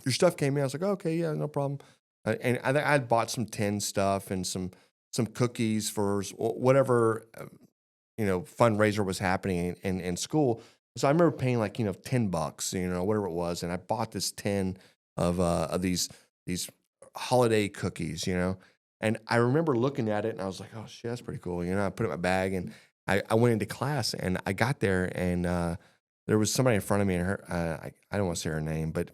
stuff came in. I was like, oh, okay, yeah, no problem. And I had bought some tin stuff and some cookies for whatever fundraiser was happening in school. So I remember paying like $10, whatever it was, and I bought this tin of these holiday cookies, and I remember looking at it and I was like, oh shit, that's pretty cool. I put it in my bag and I went into class and I got there and there was somebody in front of me and her, I don't want to say her name, but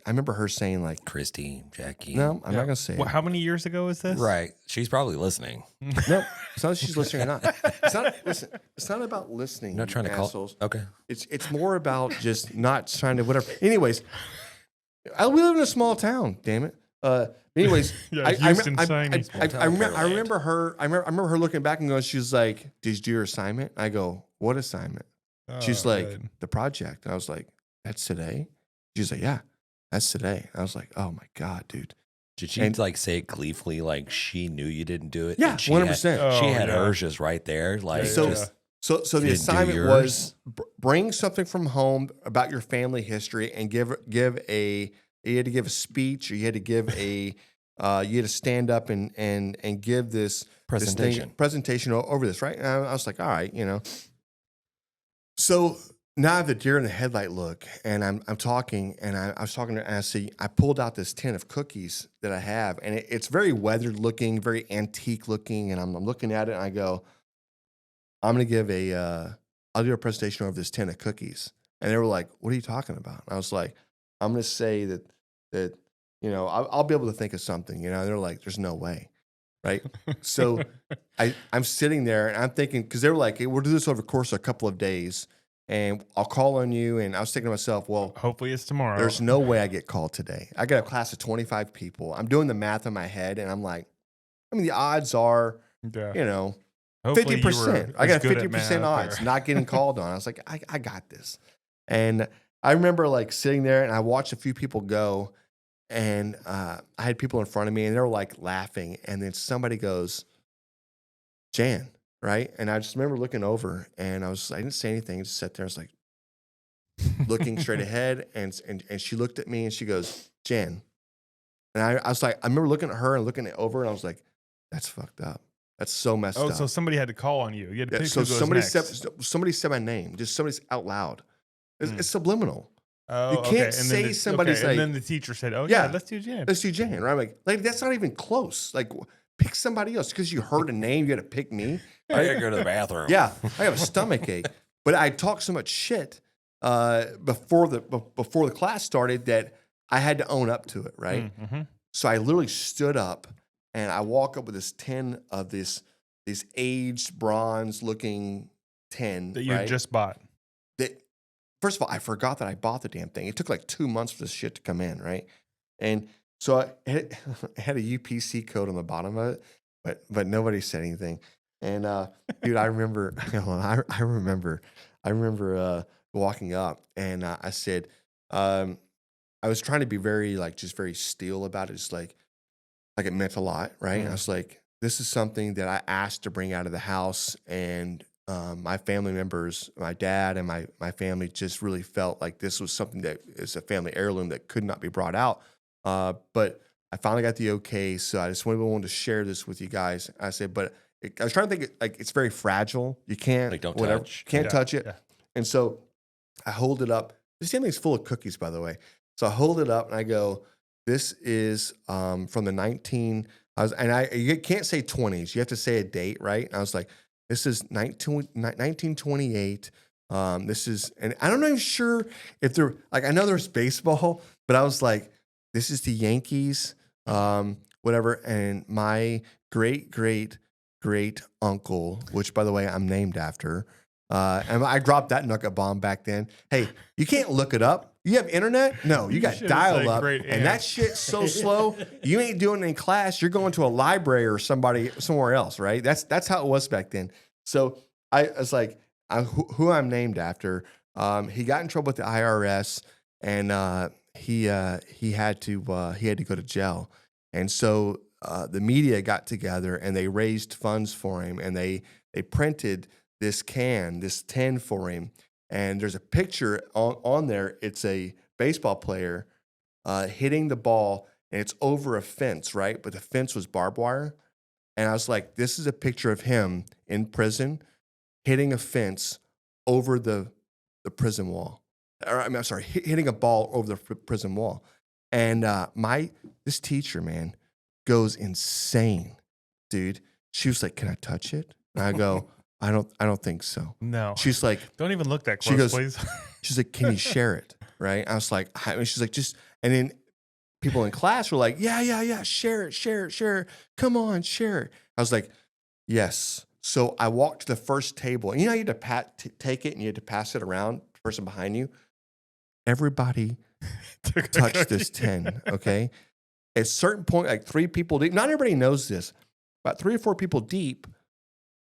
I remember her saying like, Christy, Jackie. no, I'm not going to say it. How many years ago was this? Right. She's probably listening. No, it's not that she's listening or not. It's not about listening. You're not trying to assholes. call. Okay. It's more about just not trying to whatever. Anyways, we live in a small town, damn it. Anyways, Yeah, Houston signing. I remember her looking back and going, she was like, did you do your assignment? I go, what assignment? She's like, good. the project. And I was like, that's today? She's like, yeah, that's today. I was like, oh my God, dude. Did she like say it gleefully, like she knew you didn't do it? Yeah, And she 100%. She had yeah. hers just right there. Like, So the didn't do assignment yours? was bring something from home about your family history and you had to give a speech, or you had to give you had to stand up and give this presentation over this, right? And I was like, all right, So now I have the deer in the headlight look, and I'm talking, and I was talking to, and I pulled out this tin of cookies that I have, and it's very weathered looking, very antique looking, and I'm looking at it, and I go, I'm gonna give I'll do a presentation over this tin of cookies, and they were like, what are you talking about? And I was like, I'm gonna say that I'll be able to think of something, and they're like, there's no way. Right. So I'm sitting there and I'm thinking, because they were like, hey, we'll do this over the course of a couple of days and I'll call on you. And I was thinking to myself, well, Hopefully it's tomorrow. there's no way I get called today. I got a class of 25 people. I'm doing the math in my head and I'm like, the odds are, Yeah. 50%. I got a 50% math odds or- not getting called on. I was like, I got this. And I remember like sitting there and I watched a few people go. And I had people in front of me and they were like laughing. And then somebody goes, Jan, right? And I just remember looking over and I didn't say anything. I just sat there. I was like looking straight ahead. And she looked at me and she goes, Jan. And I was like, I remember looking at her and looking over and I was like, that's fucked up. That's so messed up. So somebody had to call on you. You had to pick So who goes somebody next. said my name. Just somebody's out loud. It's subliminal. Oh, You can't okay. say somebody's like- and then the teacher said, "Oh Yeah. yeah, let's do Jan." Let's do Jan, right? Like that's not even close. Like pick somebody else because you heard a name. You got to pick me. I gotta go to the bathroom. Yeah, I have a stomach ache. But I talked so much shit before the class started that I had to own up to it, right? Mm-hmm. So I literally stood up and I walk up with this tin of this aged bronze looking tin That you right? just bought. That first of all, I forgot that I bought the damn thing. It took like 2 months for this shit to come in, right? And so it had a UPC code on the bottom of it, but nobody said anything. And dude, I remember, I remember walking up and I said, I was trying to be very just very steel about it, just like it meant a lot, right? And I was like, this is something that I asked to bring out of the house, and my family members, my dad and my family just really felt like this was something that is a family heirloom that could not be brought out. But I finally got the okay, so I just wanted to share this with you guys. I said, but I was trying to think it's very fragile. You can't Don't whatever, touch. can't touch it. Yeah. And so I hold it up. This damn thing's full of cookies, by the way. So I hold it up and I go, This is from the 19. You can't say 20s. You have to say a date, right? And I was like, this is 1928. This is, and I don't know sure if they're like, I know there's baseball, but I was like, this is the Yankees, whatever. And my great uncle, which by the way, I'm named after, and I dropped that nugget bomb back then. Hey, you can't look it up. You have internet? No, you got dial up, and that shit's so slow. You ain't doing it in class. You're going to a library or somewhere else, right? That's how it was back then. So I was like, who I'm named after. He got in trouble with the IRS, and he had to go to jail. And so the media got together and they raised funds for him, and they printed this tin for him. And there's a picture on there. It's a baseball player hitting the ball, and it's over a fence, right? But the fence was barbed wire. And I was like, this is a picture of him in prison hitting a fence over the prison wall. I'm sorry, hitting a ball over the prison wall. And this teacher, man, goes insane, dude. She was like, "Can I touch it?" And I go, I don't think so. No. She's like, don't even look that close, please. She's like, "Can you share it?" Right? I was like, she's like, just, and then people in class were like, yeah, share it. Come on, share it. I was like, yes. So I walked to the first table, and you know, you had to take it and you had to pass it around the person behind you. Everybody touched this tin, okay? At a certain point, like 3 people deep, not everybody knows this, about 3 or 4 people deep,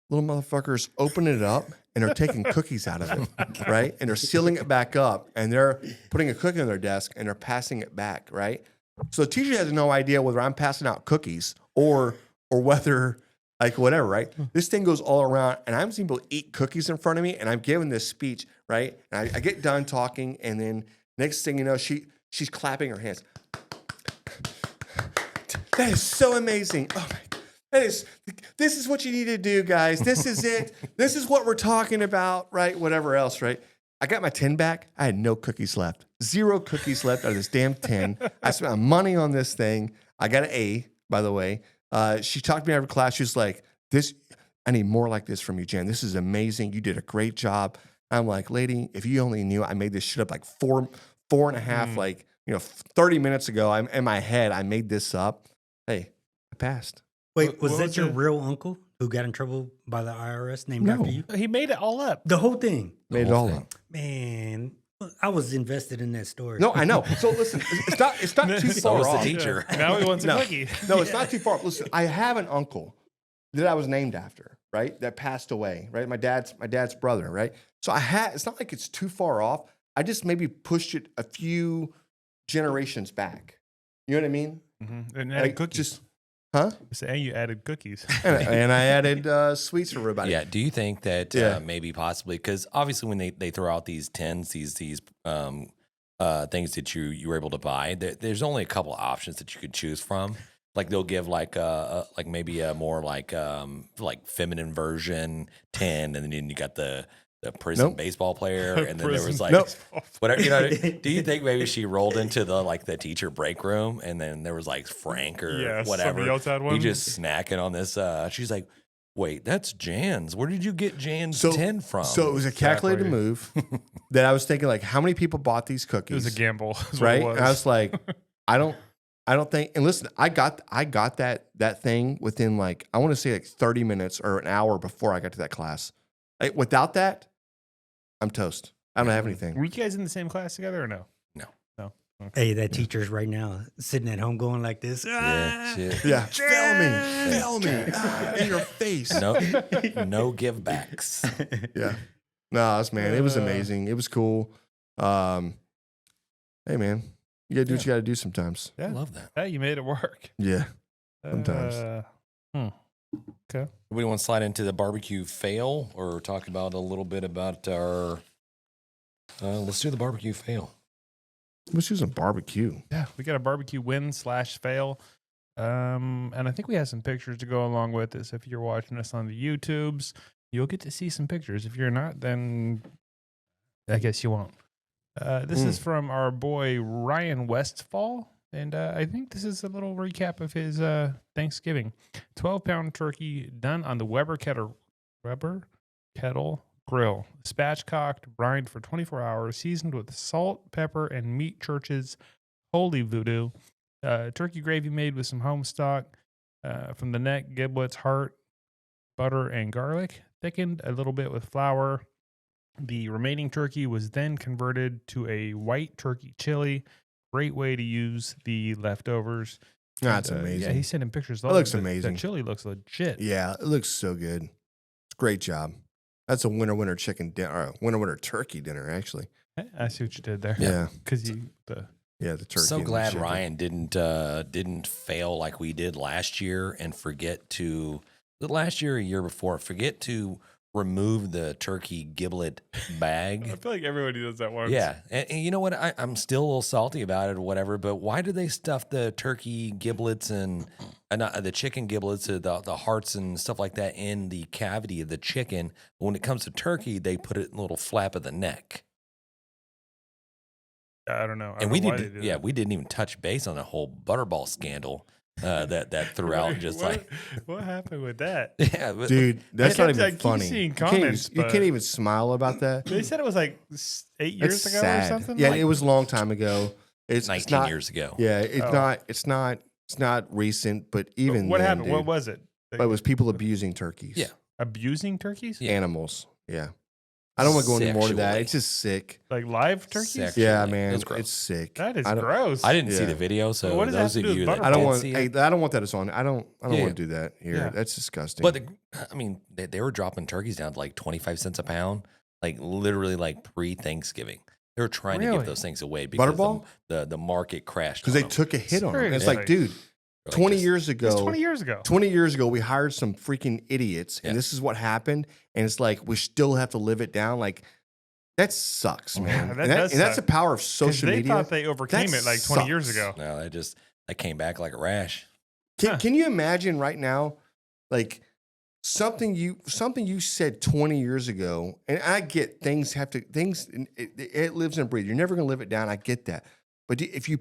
little motherfuckers open it up and they're taking cookies out of it, right? And they're sealing it back up, and they're putting a cookie on their desk and they're passing it back, right? So the teacher has no idea whether I'm passing out cookies or whether, like, whatever, right? This thing goes all around, and I'm seeing people eat cookies in front of me, and I'm giving this speech, right? And I get done talking, and then next thing you know, she's clapping her hands. That is so amazing. Oh my God. This is what you need to do, guys. This is it. This is what we're talking about, right? Whatever else, right? I got my tin back. I had no cookies left. 0 cookies left out of this damn tin. I spent my money on this thing. I got an A, by the way. She talked to me after class. She was like, I need more like this from you, Jen. This is amazing. You did a great job. I'm like, lady, if you only knew I made this shit up like four and a half, 30 minutes ago. I'm in my head. I made this up. Hey, I passed. Wait, was that your real uncle who got in trouble by the IRS named after you? He made it all up. The whole thing. Made it all up. Man, I was invested in that story. No, I know. So listen, it's not too far was off. the teacher. Yeah. Now he wants a cookie. No, it's not too far. Listen, I have an uncle that I was named after, right? That passed away, right? My dad's brother, right? So it's not like it's too far off. I just maybe pushed it a few generations back. You know what I mean? Mm-hmm. And added cookies. Huh? And you added cookies. and I added sweets for everybody. Yeah. Do you think that maybe possibly, because obviously when they throw out these tins, these things that you were able to buy, there's only a couple of options that you could choose from. Like they'll give like maybe a more like feminine version tin, and then you got the prison baseball player, and then there was like whatever. You know, do you think maybe she rolled into the teacher break room, and then there was like Frank or whatever? Somebody else had one. He just snacking on this. She's like, "Wait, that's Jan's. Where did you get Jan's tin from?" So it was a calculated move that I was thinking, like, how many people bought these cookies? It was a gamble, right? And I was like, I don't think. And listen, I got that thing within like, I want to say like 30 minutes or an hour before I got to that class. Like, without that, I'm toast. I don't have anything. Were you guys in the same class together or no? No. Okay. Hey, that teacher's right now sitting at home going like this. Yeah, shit. Yeah, fail me, in your face. No give backs. Yeah, no, it was amazing. It was cool. Hey, man, you gotta do what you gotta do sometimes. Yeah, I love that. Hey, you made it work. Yeah, sometimes. Okay. We want to slide into the barbecue fail, or talk about a little bit about our. Let's do the barbecue fail. Let's do some barbecue. Yeah, we got a barbecue win/fail. And I think we have some pictures to go along with this. If you're watching us on the YouTubes, you'll get to see some pictures. If you're not, then I guess you won't. This is from our boy Ryan Westphal. And I think this is a little recap of his Thanksgiving. 12-pound turkey done on the Weber kettle grill. Spatchcocked, brined for 24 hours, seasoned with salt, pepper, and Meat Church's Holy Voodoo. Turkey gravy made with some home stock from the neck, giblets, heart, butter, and garlic. Thickened a little bit with flour. The remaining turkey was then converted to a white turkey chili. Great way to use the leftovers. That's And, amazing. Yeah, he's sending pictures. That looks The amazing. chili looks legit. Yeah, it looks so good. It's a great job. That's a winter chicken dinner, or winter turkey dinner, actually. I see what you did there. Yeah, Because the turkey. So and the glad chicken. Ryan didn't fail like we did last year and forget to last year or year before forget to remove the turkey giblet bag. I feel like everybody does that once. Yeah, and you know what? I'm still a little salty about it or whatever. But why do they stuff the turkey giblets and the chicken giblets, the hearts and stuff like that in the cavity of the chicken? When it comes to turkey, they put it in a little flap of the neck. I don't know. I And don't we know why did, they do yeah, that. we didn't even touch base on the whole butterball scandal that throughout. Wait, Just what, like, what happened with that? yeah, but, Dude, that's I not kept- I even keep funny. seeing You can't comments, even- you but- can't even smile about that. They said it was like 8 years That's ago sad. or something. Yeah, Like, it was a long time ago. It's 19 not, years ago. Yeah, Oh. it's not recent, but even what then, happened? dude, What was it? it was people abusing turkeys. Yeah. Abusing turkeys? Yeah. Animals. Yeah. I don't want to go into more to that. Sexually. It's just sick. Like live turkeys? Sexually. Yeah, Actually, man. it's gross. It's sick. That is I don't, gross. I didn't see Yeah. the video, so What does that those have of to do you with that I don't did want. see Hey, it, I don't want that as on. I don't Yeah. want to do that here. Yeah. That's disgusting. but I mean, they were dropping turkeys down to like 25 cents a pound, like literally like pre-Thanksgiving. They were trying to Really? give those things away because Butterball? the market crashed because on they them. took a hit on it. It's Seriously. like, dude, Like 20 just- years It was ago, 20 years ago. 20 years ago, we hired some freaking idiots, Yeah. and this is what happened. And it's like we still have to live it down. Like that sucks, man. that and, does and that's the suck. power of 'Cause social they media. thought they overcame That it like 20 years sucks. ago. No, that came back like a rash. Can you imagine right now, like something you said 20 years ago? And I get it lives and breathes. You're never gonna live it down. I get that. But if you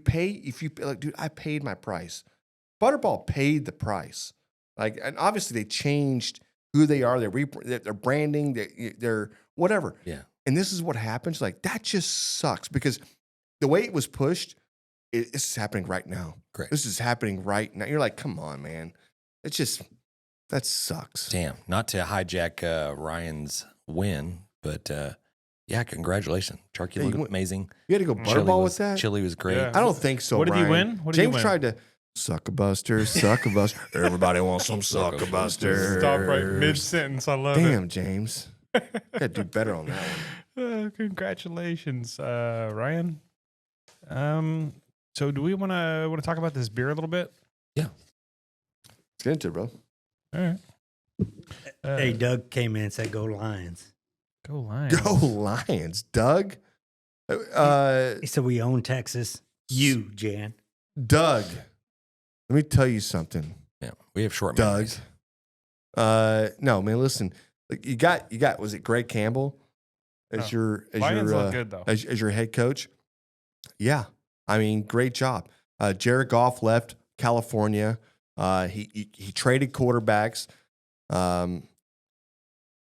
like, dude, I paid my price. Butterball paid the price. Like, and obviously they changed who they are. Their branding. Their whatever. Yeah. And this is what happens. Like that just sucks because the way it was pushed, it's happening right now. Correct. This is happening right now. You're like, come on, man. It's just that sucks. Damn, not to hijack Ryan's win, but yeah, congratulations. Turkey Yeah, you looked went- amazing. You had to go butterball with that. Chili was great. Yeah. I don't think so. What did he Ryan. win? What did he James win? tried to suck-a-busters. Everybody wants some suck-a-busters. Stop right mid sentence. I love Damn, James. Gotta do better on that one. it. Congratulations, Ryan. So do we want to talk about this beer a little bit? Let's get into it, bro. All right. Hey, Doug came in and said, "Go Lions." Go Lions. Go Lions, Doug. He said, "We own Texas." You, Jan. Doug. Let me tell you something, Yeah, we have short Doug. memories. No, man. Listen, like, you got. Was it Greg Campbell as No. your Lions look good though. as your head coach? Yeah, I mean, great job. Jared Goff left California. He traded quarterbacks.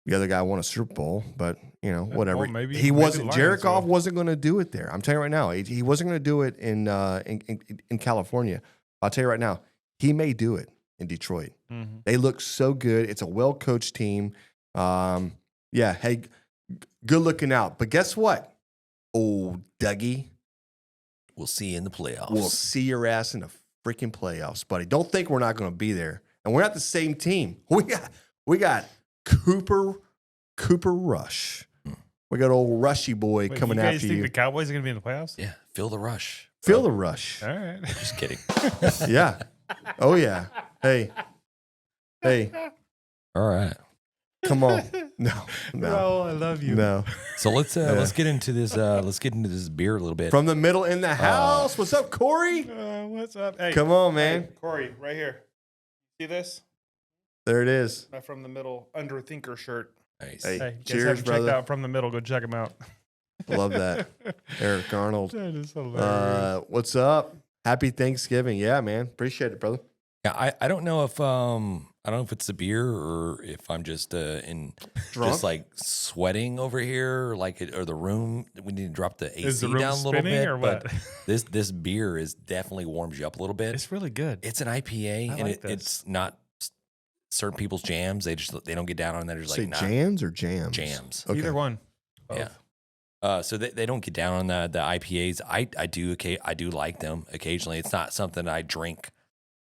The other guy won a Super Bowl, but whatever. well, maybe he the wasn't. Lions Jared Goff will. wasn't going to do it there. I'm telling you right now, he wasn't going to do it in California. I'll tell you right now, he may do it in Detroit. Mhm. They look so good. It's a well coached team. Yeah. Hey, good looking out. But guess what? Oh, Dougie. We'll see you in the playoffs. We'll see your ass in the freaking playoffs, buddy. Don't think we're not going to be there. And we're not the same team. We got Cooper Rush. We got old Rushy boy Wait, coming you guys after think you. the Cowboys are going to be in the playoffs? Yeah, feel the rush. Feel the rush. All right. Just kidding. Yeah. Oh yeah. Hey. All right. Come on. No. Bro, I love you. No. So let's get into this. Let's get into this beer a little bit. From the middle in the house. What's up, Corey? What's up? Hey, Come on, man. Hey, Corey, right here. See this? There it is. My From the Middle Under Thinker shirt. Nice. Hey. Hey, you guys Cheers, haven't brother. checked out From the Middle, go check them out. Love that. Eric Arnold. That is hilarious. What's up? Happy Thanksgiving. Yeah, man. Appreciate it, brother. Yeah, I don't know if it's the beer or if I'm just Drunk? just like sweating over here, or the room. We need to drop the AC Is the room down a little spinning bit. or but what? this beer is definitely warms you up a little bit. It's really good. It's an IPA, I and like this. it's not certain people's jams. They don't get down on that. There's Say like not jams or jams? jams. Okay. Either one. Yeah. So they don't get down on the IPAs. I do like them occasionally. It's not something I drink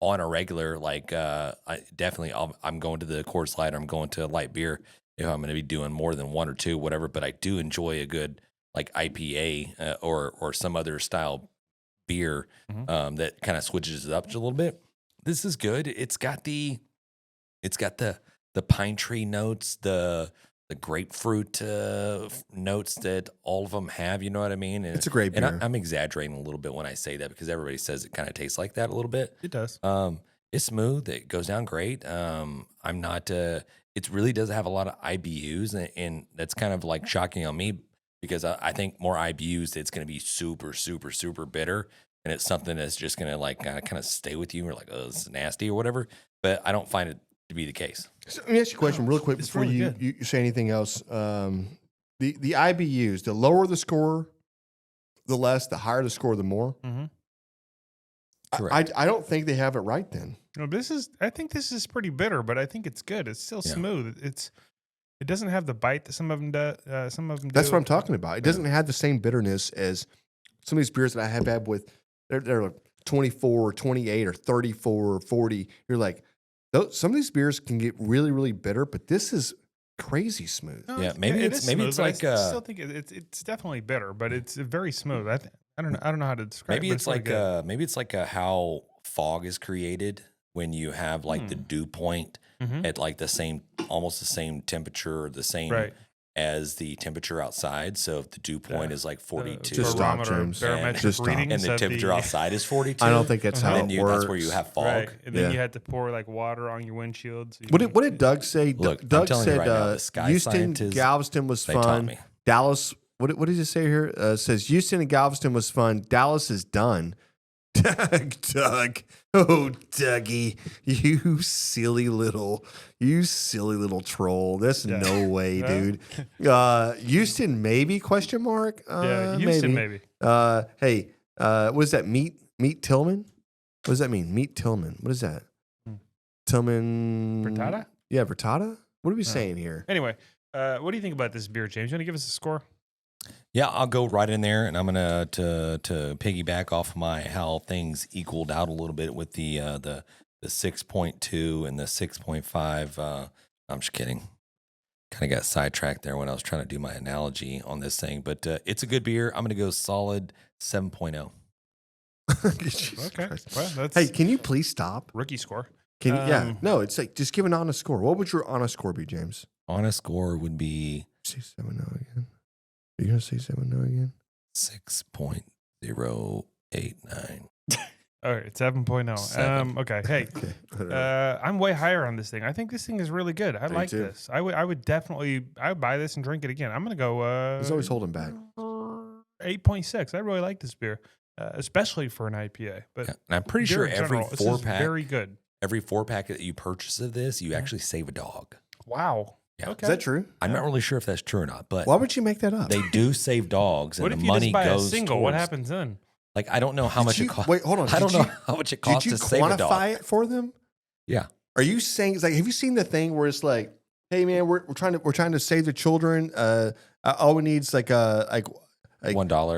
on a regular. Like I'm going to the Coors Light. Or I'm going to a light beer if I'm going to be doing more than one or two, whatever. But I do enjoy a good like IPA or some other style beer that kind of switches it up just a little bit. This is good. It's got the pine tree notes, the grapefruit notes that all of them have. You know what I mean? And, It's a great beer. And I'm exaggerating a little bit when I say that because everybody says it kind of tastes like that a little bit. It does. It's smooth. It goes down great. I'm not. It really does have a lot of IBUs, and that's kind of like shocking on me because I think more IBUs, it's going to be super, super, super bitter, and it's something that's just going to like kind of stay with you. Or like, oh, this is nasty or whatever. But I don't find it to be the case. So let me ask you a question real quick It's before really you, good. you say anything else. The IBUs, the lower the score, the less, the higher the score, the more. Mm-hmm. Correct. I don't think they have it right then. No, I think this is pretty bitter, but I think it's good. It's still Yeah. smooth. It doesn't have the bite that some of them do. That's what I'm talking about. It doesn't have the same bitterness as some of these beers that I have had with, they're 24 or 28 or 34 or 40. You're like, some of these beers can get really, really bitter, but this is crazy smooth. No, Yeah, maybe it's smooth, like, but I still think it's definitely bitter, but it's very smooth. I don't know how to describe. Maybe it, it's really like good. maybe it's like how fog is created when you have like the dew point Mhm. at like almost the same temperature or the same Right. as the temperature outside. So if the dew point is like 42 Just stop, barometer, James. barometric Just stop. readings and the of temperature outside is 42, I don't think that's how then it works. that's where you have fog. Right, and then Yeah. you had to pour like water on your windshield. So What did Doug say? Look, I'm Doug telling you said right now, the sky Houston, scientists, Galveston was they taught fun. me. Dallas, what did he say here? Says Houston and Galveston was fun. Dallas is done. Doug. Oh, Dougie. You silly little troll. There's no way, dude. Houston, maybe, question mark? Yeah, Houston maybe. Hey, what is that? Meat Tillman? What does that mean? Meat Tillman. What is that? Tillman. Frittata? Yeah, Frittata? What are we saying here? Anyway, what do you think about this beer, James? You want to give us a score? Yeah, I'll go right in there, and I'm gonna to piggyback off how things equaled out a little bit with the 6.2 and the 6.5. I'm just kidding. Kind of got sidetracked there when I was trying to do my analogy on this thing, but it's a good beer. I'm gonna go solid 7.0. Jesus Okay. Christ. Well, that's Hey, can you please stop? rookie score. Can you, yeah, Um, no, it's like just give an honest score. What would your honest score be, James? Honest score would be Say 7.0 again. Are you gonna say 7.0 again? 6.089. All right, 7.0. Seven. Okay. Hey, Okay. whatever. I'm way higher on this thing. I think this thing is really good. I Me like too. this. I would definitely buy this and drink it again. I'm gonna go. He's always holding back. 8.6. I really like this beer, especially for an IPA. But Yeah, and I'm pretty beer sure in every general, this is 4-pack, very good. every 4-pack that you purchase of this, you actually save a dog. Wow. Yeah. Okay. Is that true? I'm not really sure if that's true or not, but Why would you make that up? they do save dogs, and What the if you money just buy a goes single? What towards- happens then? Like I don't know how Did much you- it costs. Wait, hold on. I don't Did know you- how much it Did costs you to save a dog. quantify it for them? Yeah, Are you saying it's like? Have you seen the thing where it's like, hey man, we're trying to save the children. All we need is like $1.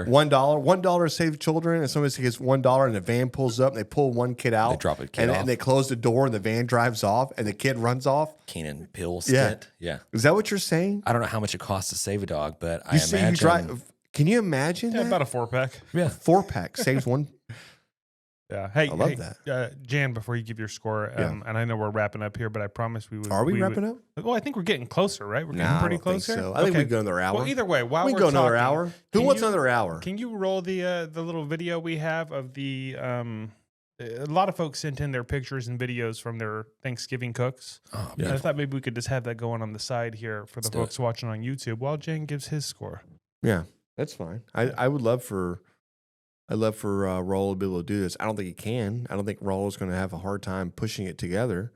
$1 to save children, and somebody gets $1, and the van pulls up, and they pull one kid out, They drop a kid off. and they close the door, and the van drives off, and the kid runs off. Keenan Pill Yeah. skit. Yeah. Is that what you're saying? I don't know how much it costs to save a dog, but I You say imagine you drive. Can you imagine Yeah, that? about a 4-pack. Yeah. 4-pack saves one. Yeah. Hey, I love that. Jan, before you give your score, Yeah. and I know we're wrapping up here, but I promise we would. Are we would- wrapping up? Well, I think we're getting closer, right? We're getting Nah, pretty I don't think close here. so. I think we can go another hour. Well, either way, while we we're can go another talking, hour. Who can wants you- another hour? Can you roll the little video we have of the? A lot of folks sent in their pictures and videos from their Thanksgiving cooks. Oh, Yeah. And I thought maybe we could just have that going on the side here for the Let's do folks watching on YouTube while Jan gives his score. Yeah, that's fine. I would love for I'd love for Rollo to be able to do this. I don't think he can. I don't think Rollo's going to have a hard time pushing it together.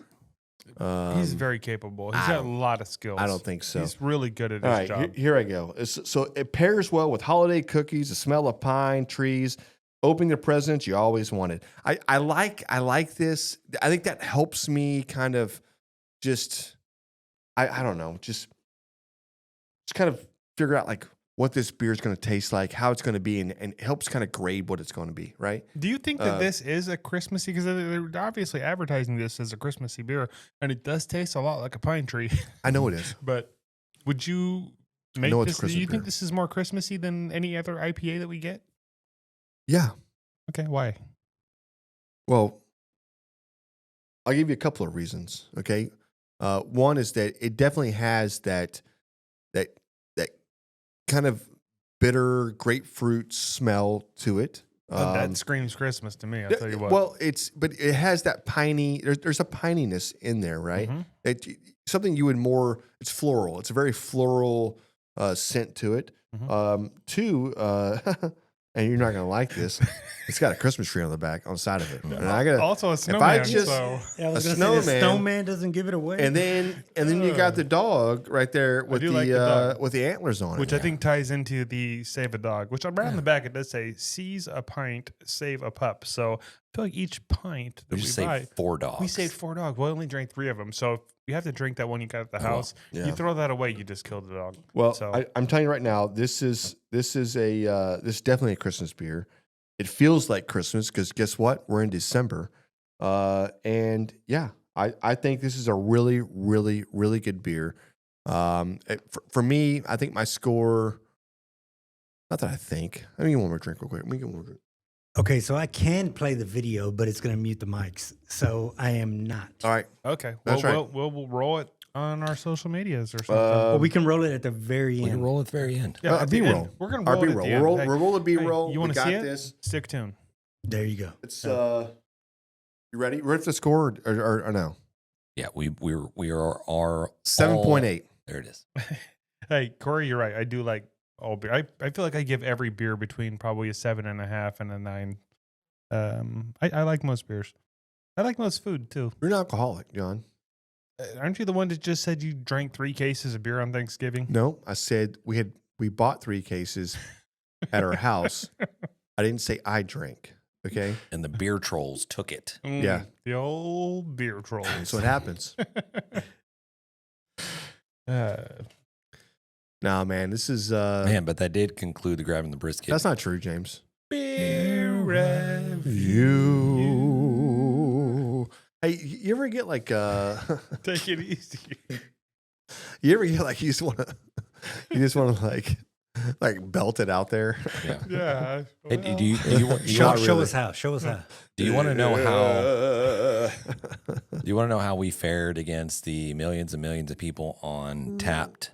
He's very capable. He's got a lot of skills. I don't think so. He's really good at All his right, job. here I go. So it pairs well with holiday cookies, the smell of pine trees, opening the presents you always wanted. I like this. I think that helps me kind of just I don't know, just kind of figure out like what this beer is going to taste like, how it's going to be, and it helps kind of grade what it's going to be, right? Do you think that this is a Christmassy? Because they're obviously advertising this as a Christmassy beer, and it does taste a lot like a pine tree. I know it is. But would you make know it's this? a Do you Christmas think beer. this is more Christmassy than any other IPA that we get? Yeah. Okay, why? Well, I'll give you a couple of reasons. Okay, one is that it definitely has that kind of bitter grapefruit smell to it. That screams Christmas to me. I'll tell you what. Well, but it has that piney. There's a pininess in there, right? Mhm. Something you would more. It's floral. It's a very floral scent to it. Two, and you're not gonna like this. It's got a Christmas tree on the back, on the side of it. And I gotta also a I snowman. just- So Yeah, I was A gonna say the snowman. snowman doesn't give it away. and then you got the dog right there with do the, like the dog. with the antlers on which it. I think ties into the save a dog, which around the back it does say seize a pint, save a pup. So I feel like each pint that We we just buy, saved 4 dogs. we saved 4 dogs. We only drank 3 of them. So if you have to drink that one you got at the house, yeah. you throw that away, you just killed the dog. Well, so I'm telling you right now, this is definitely a Christmas beer. It feels like Christmas because guess what? We're in December, and yeah, I think this is a really, really, really good beer. For me, I think my score. Not that I think. Let me get one more drink real quick. Let me get one more drink. Okay, so I can play the video, but it's going to mute the mics. So I am not. All right, okay, That's right. We'll roll it on our social medias or something. But we can roll it at the very We can end. roll at the very end. Yeah, a at the B end. roll. We're gonna Our roll it B at roll. the We'll end. roll. Hey, We'll roll a B hey, roll. you We want to got see it? this. Stick tuned. There you go. It's You ready? Ready for the score or no? Yeah, we are 7.8. There it is. Hey, Corey, you're right. I do like all beer. I feel like I give every beer between probably a 7.5 and a 9. I like most beers. I like most food too. You're an alcoholic, John. Aren't you the one that just said you drank 3 cases of beer on Thanksgiving? No, I said we bought 3 cases at our house. I didn't say I drank. Okay, And the beer trolls took it. Yeah. The old beer trolls. that's what happens. Nah, man, this is Man, but that did conclude the grabbing the brisket. that's not true, James. Beer review. You. Hey, you ever get like Take it easy. you ever get like you just want to like belt it out there? Yeah. Yeah. Hey, well, do you want Not Show really. us how. Show us how. do you want to know how do you want to know how we fared against the millions and millions of people on Tapped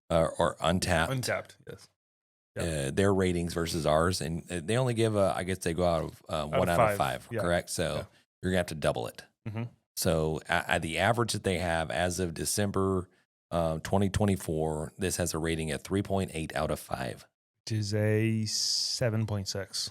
or Untapped? Untapped, yes. Their ratings versus ours, and they only give I guess they go out of 1 out of 5, Yeah. correct? So Yeah. you're gonna have to double it. Mhm. So at the average that they have as of December 2024, this has a rating at 3.8 out of 5. Which is a 7.6.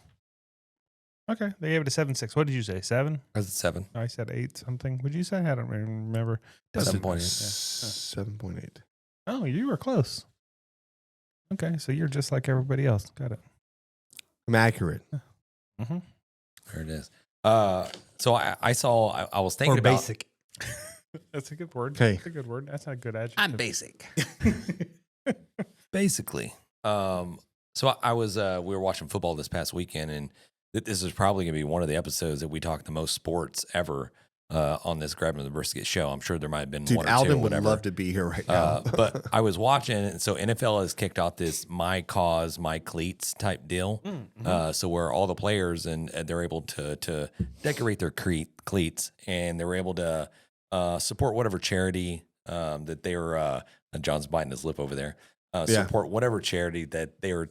Okay, they gave it a 7.6. What did you say? 7? Or is it 7? I said 8 something. What did you say? I don't remember. That's Doesn't- 7.8. 7.8. Oh, you were close. Okay, so you're just like everybody else. Got it. I'm accurate. Mm-hmm. There it is. So I saw. I was thinking Or about basic. That's a good word. Hey. That's a good word. That's not a good adjective. I'm basic. Basically. So I was we were watching football this past weekend, and this is probably gonna be one of the episodes that we talk the most sports ever on this Grabbing the Brisket show. I'm sure there might have been Dude, one or two, Alden or would whatever. love to be here right now. But I was watching, and so NFL has kicked off this "My Cause, My Cleats" type deal. So where all the players and they're able to decorate their cleats, and they were able to support whatever charity that they were. John's biting his lip over there. Support whatever charity that they were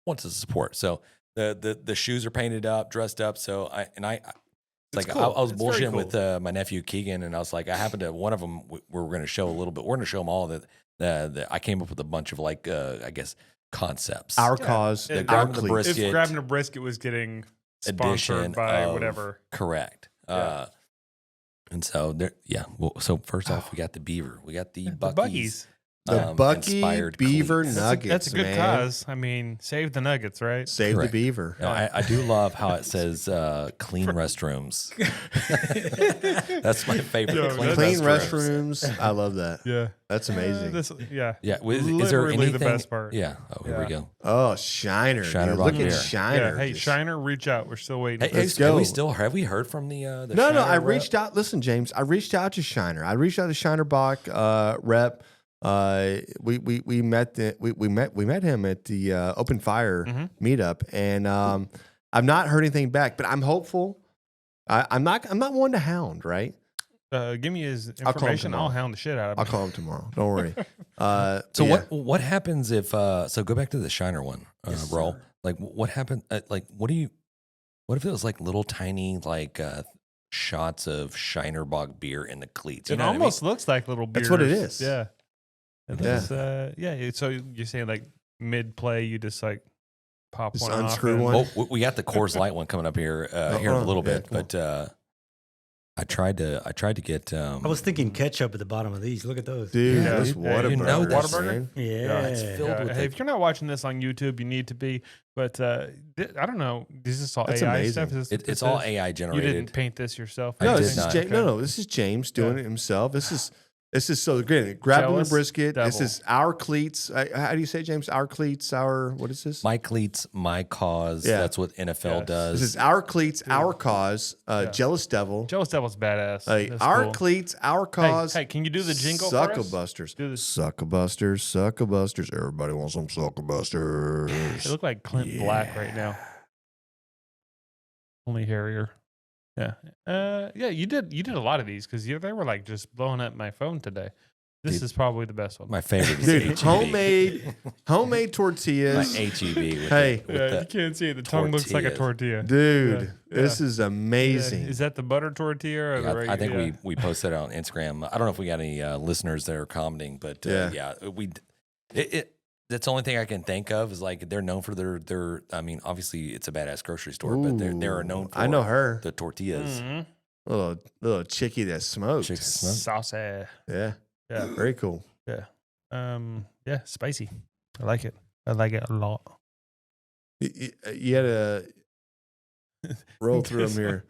want to support. So the shoes are painted up, dressed up. So I was cool. I was It's very bullshitting cool. with my nephew Keegan, and I was like, I happened to one of them. We're going to show a little bit. We're going to show them all that I came up with a bunch of like I guess concepts. Our cause, The our grabbing the cleats. brisket. If grabbing a brisket was getting Edition sponsored by of- whatever. Correct. Yeah. And so there, yeah. Well, so first off, we got the beaver. We got the The Buc-ee's. The Bucky inspired Beaver cleats. Nuggets. That's a good man. cause. I mean, save the nuggets, right? Save Correct. the beaver. No, I do love how it says clean restrooms. That's my favorite. Yo, clean, Clean restrooms. restrooms. I love that. Yeah. That's amazing. Yeah. Yeah. Is there Literally anything? the best part. Yeah. Oh, here we Yeah. go. Oh, Shiner. Shiner Dude. Bock Look at beer. Shiner. Yeah. Hey, Just- Shiner, reach out. We're still waiting. Hey, Let's go. have we heard from the No, Shiner I rep? reached out. Listen, James, I reached out to Shiner. I reached out to Shiner Bach rep. We met him at the Open Fire Mhm. meetup, and I've not heard anything back. But I'm hopeful. I'm not one to hound, right? Give me his I'll call him information. I'll tomorrow. hound the shit out of I'll him. call him tomorrow. Don't worry. So yeah. what happens if so go back to the Shiner one roll. Like what happened? Like what if it was like little tiny like shots of Shiner Bog beer in the cleats? You It know what I mean? almost looks like little beers. That's what it is. Yeah. And Yeah. that's, yeah. So you're saying like mid play, you just like pop Just one off unscrew and- one? Well, we got the Coors Light one coming up here here in a little Yeah, bit, come on. but I tried to get. I was thinking ketchup at the bottom of these. Look at those. Dude, Yeah, those you Whataburgers, know this. man. Yeah. it's filled Yeah. with Hey, the- if you're not watching this on YouTube, you need to be. But I don't know. Is this all That's AI amazing. stuff? Is this what it's this all is? AI You generated. didn't paint this yourself? I No, did this is not. This is James doing Yeah. it himself. This is so good. Grabbing the Jealous brisket. This devil. is our cleats. How do you say, James? Our cleats. Our what is this? My cleats, my cause. Yeah. That's what NFL Yes. does. This is our cleats, our cause. Yeah. Jealous devil. Jealous Devil's badass. That's Our cool. cleats, our cause. Hey, can you do the jingle for us? Sucklebusters. Do this. Sucklebusters. Sucklebusters. Everybody wants some Sucklebusters. They look like Clint Black right now. Only hairier. Yeah. Yeah, you did a lot of these because they were like just blowing up my phone today. This Dude, is probably the best one. my favorite is Dude, HEB. homemade My tortillas. HEB. With Hey. the, with Yeah, the- you can't see it. The tongue looks like a tortilla. Dude, Yeah, this yeah. is amazing. Yeah. Is that the butter tortilla or Yeah, the regular? I think yeah. we posted it on Instagram. I don't know if we got any listeners that are commenting, but Yeah. that's the only thing I can think of is like they're known for their. I mean, obviously it's a badass grocery store, but they're known for I know her. the tortillas. Mhm. Little chickie that smokes. Chicken smoke. Saucy. Yeah. Yeah. Very cool. Yeah, spicy. I like it. I like it a lot. You had to roll through them here.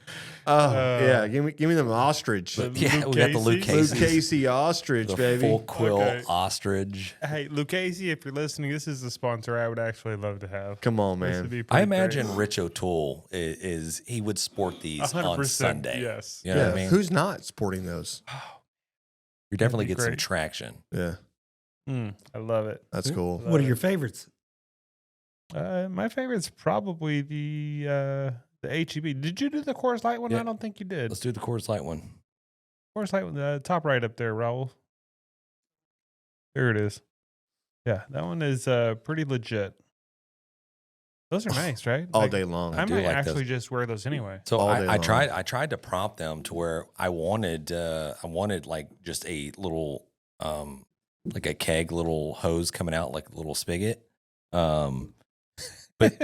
Oh, Uh, yeah. Give me them ostrich. the- Yeah, we got the Luke Casey? Luke Casey, Casey ostrich, the baby. full quill Okay. ostrich. Hey, Lucchese, if you're listening, this is the sponsor I would actually love to have. Come on, This would man. be I pretty imagine great. Rich O'Toole is he would sport these 100%, on Sunday. Yes. You know what I mean? Who's not sporting those? You definitely That'd get be some great. traction. Yeah, I love it. that's cool. What are your favorites? My favorite's probably the HEB. Did you do the Coors Light one? Yeah. I don't think you did. Let's do the Coors Light one. Coors Light, the top right up there, Raul. There it is. Yeah, that one is pretty legit. Those are nice, right? All Like, day long. I do might like actually those. just wear those anyway. So All day I long. tried to prompt them to where I wanted like just a little like a keg little hose coming out like a little spigot. But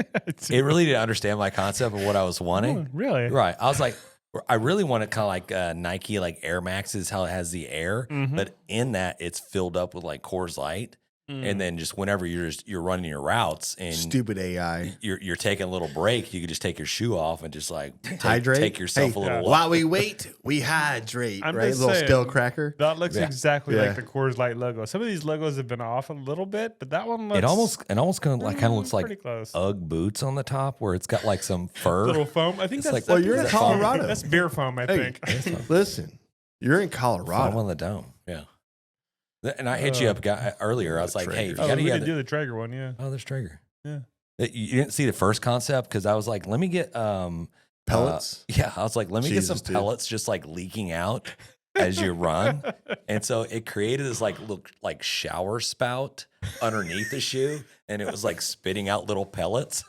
it really didn't understand my concept of what I was wanting. Oh, really? Right. I was like, I really want it kind of like Nike, like Air Max is how it has the air, Mhm. but in that it's filled up with like Coors Light. And then just whenever you're running your routes and Stupid AI. you're taking a little break, you could just take your shoe off and just like Hydrate. take yourself Hey, a little While we wait, we hydrate. I'm right? just Little saying. stale cracker. That looks Yeah. exactly Yeah. like the Coors Light logo. Some of these logos have been off a little bit, but that one looks It almost kind of looks pretty like close. UGG boots on the top, where it's got like some fur. Little foam. I think It's that's like- Well, I think you're in that's Colorado. foam. That's beer foam, I Hey, think. listen, you're in Foam Colorado. on the dome. Yeah. And I hit you up earlier. I was like, hey, if you Oh, gotta we get did do the Traeger one, yeah. oh, there's Traeger. Yeah. You didn't see the first concept because I was like, let me get Pellets. yeah, I was like, let me Jesus, get some dude. pellets just like leaking out as you run. And so it created this like look like shower spout underneath the shoe, and it was like spitting out little pellets.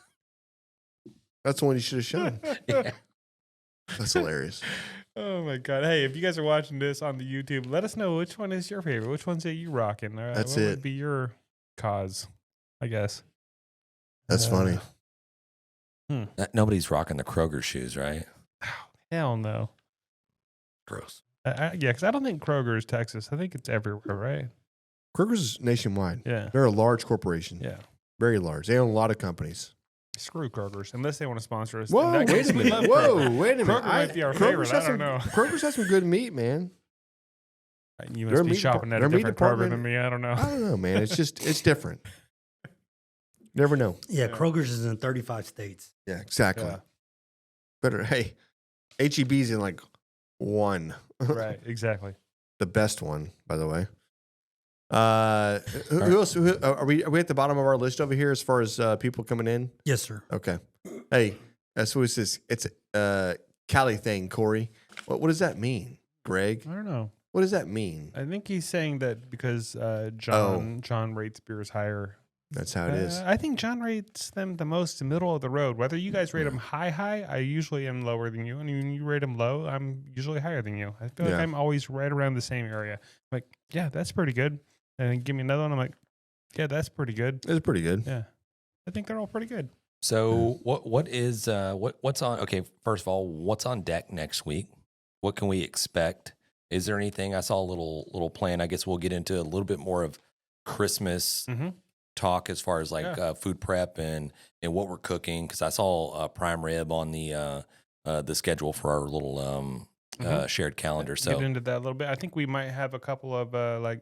That's the one you should have shown. Yeah. That's hilarious. Oh my god! Hey, if you guys are watching this on the YouTube, let us know which one is your favorite. Which ones are you rocking? That's what it. would be your cause? I guess. That's funny. Nobody's rocking the Kroger shoes, right? Hell no. Gross. Yeah, because I don't think Kroger is Texas. I think it's everywhere, right? Kroger's nationwide. Yeah. They're a large corporation. Yeah. Very large. They own a lot of companies. Screw Kroger's, unless they want to sponsor us. Whoa, In that wait case, a we minute. love Whoa, Kroger. wait a minute. Kroger might be our favorite. I don't know. Kroger's has some good meat, man. You Their must be meat shopping at their a meat different Kroger department- than me. I don't know. I don't know, man. It's different. Never know. Yeah, Kroger's is in 35 states. Yeah, exactly. Yeah. Better, hey, HEB's in like one. Right, exactly. The best one, by the way. Who else? Are we at the bottom of our list over here as far as people coming in? Yes, sir. Okay. Hey, that's what it's Cali thing, Corey. What does that mean, Greg? I don't know. What does that mean? I think he's saying that because John rates beers higher. That's how it is. I think John rates them the most middle of the road. Whether you guys rate them high, I usually am lower than you. And when you rate them low, I'm usually higher than you. I feel like Yeah. I'm always right around the same area. I'm like, yeah, that's pretty good. And then give me another one. I'm like, yeah, that's pretty good. It's pretty good. Yeah. I think they're all pretty good. So what's on? Okay, first of all, what's on deck next week? What can we expect? Is there anything? I saw a little plan. I guess we'll get into a little bit more of Christmas talk as far as like food prep and what we're cooking, because I saw prime rib on the schedule for our little shared calendar. So get into that a little bit. I think we might have a couple of like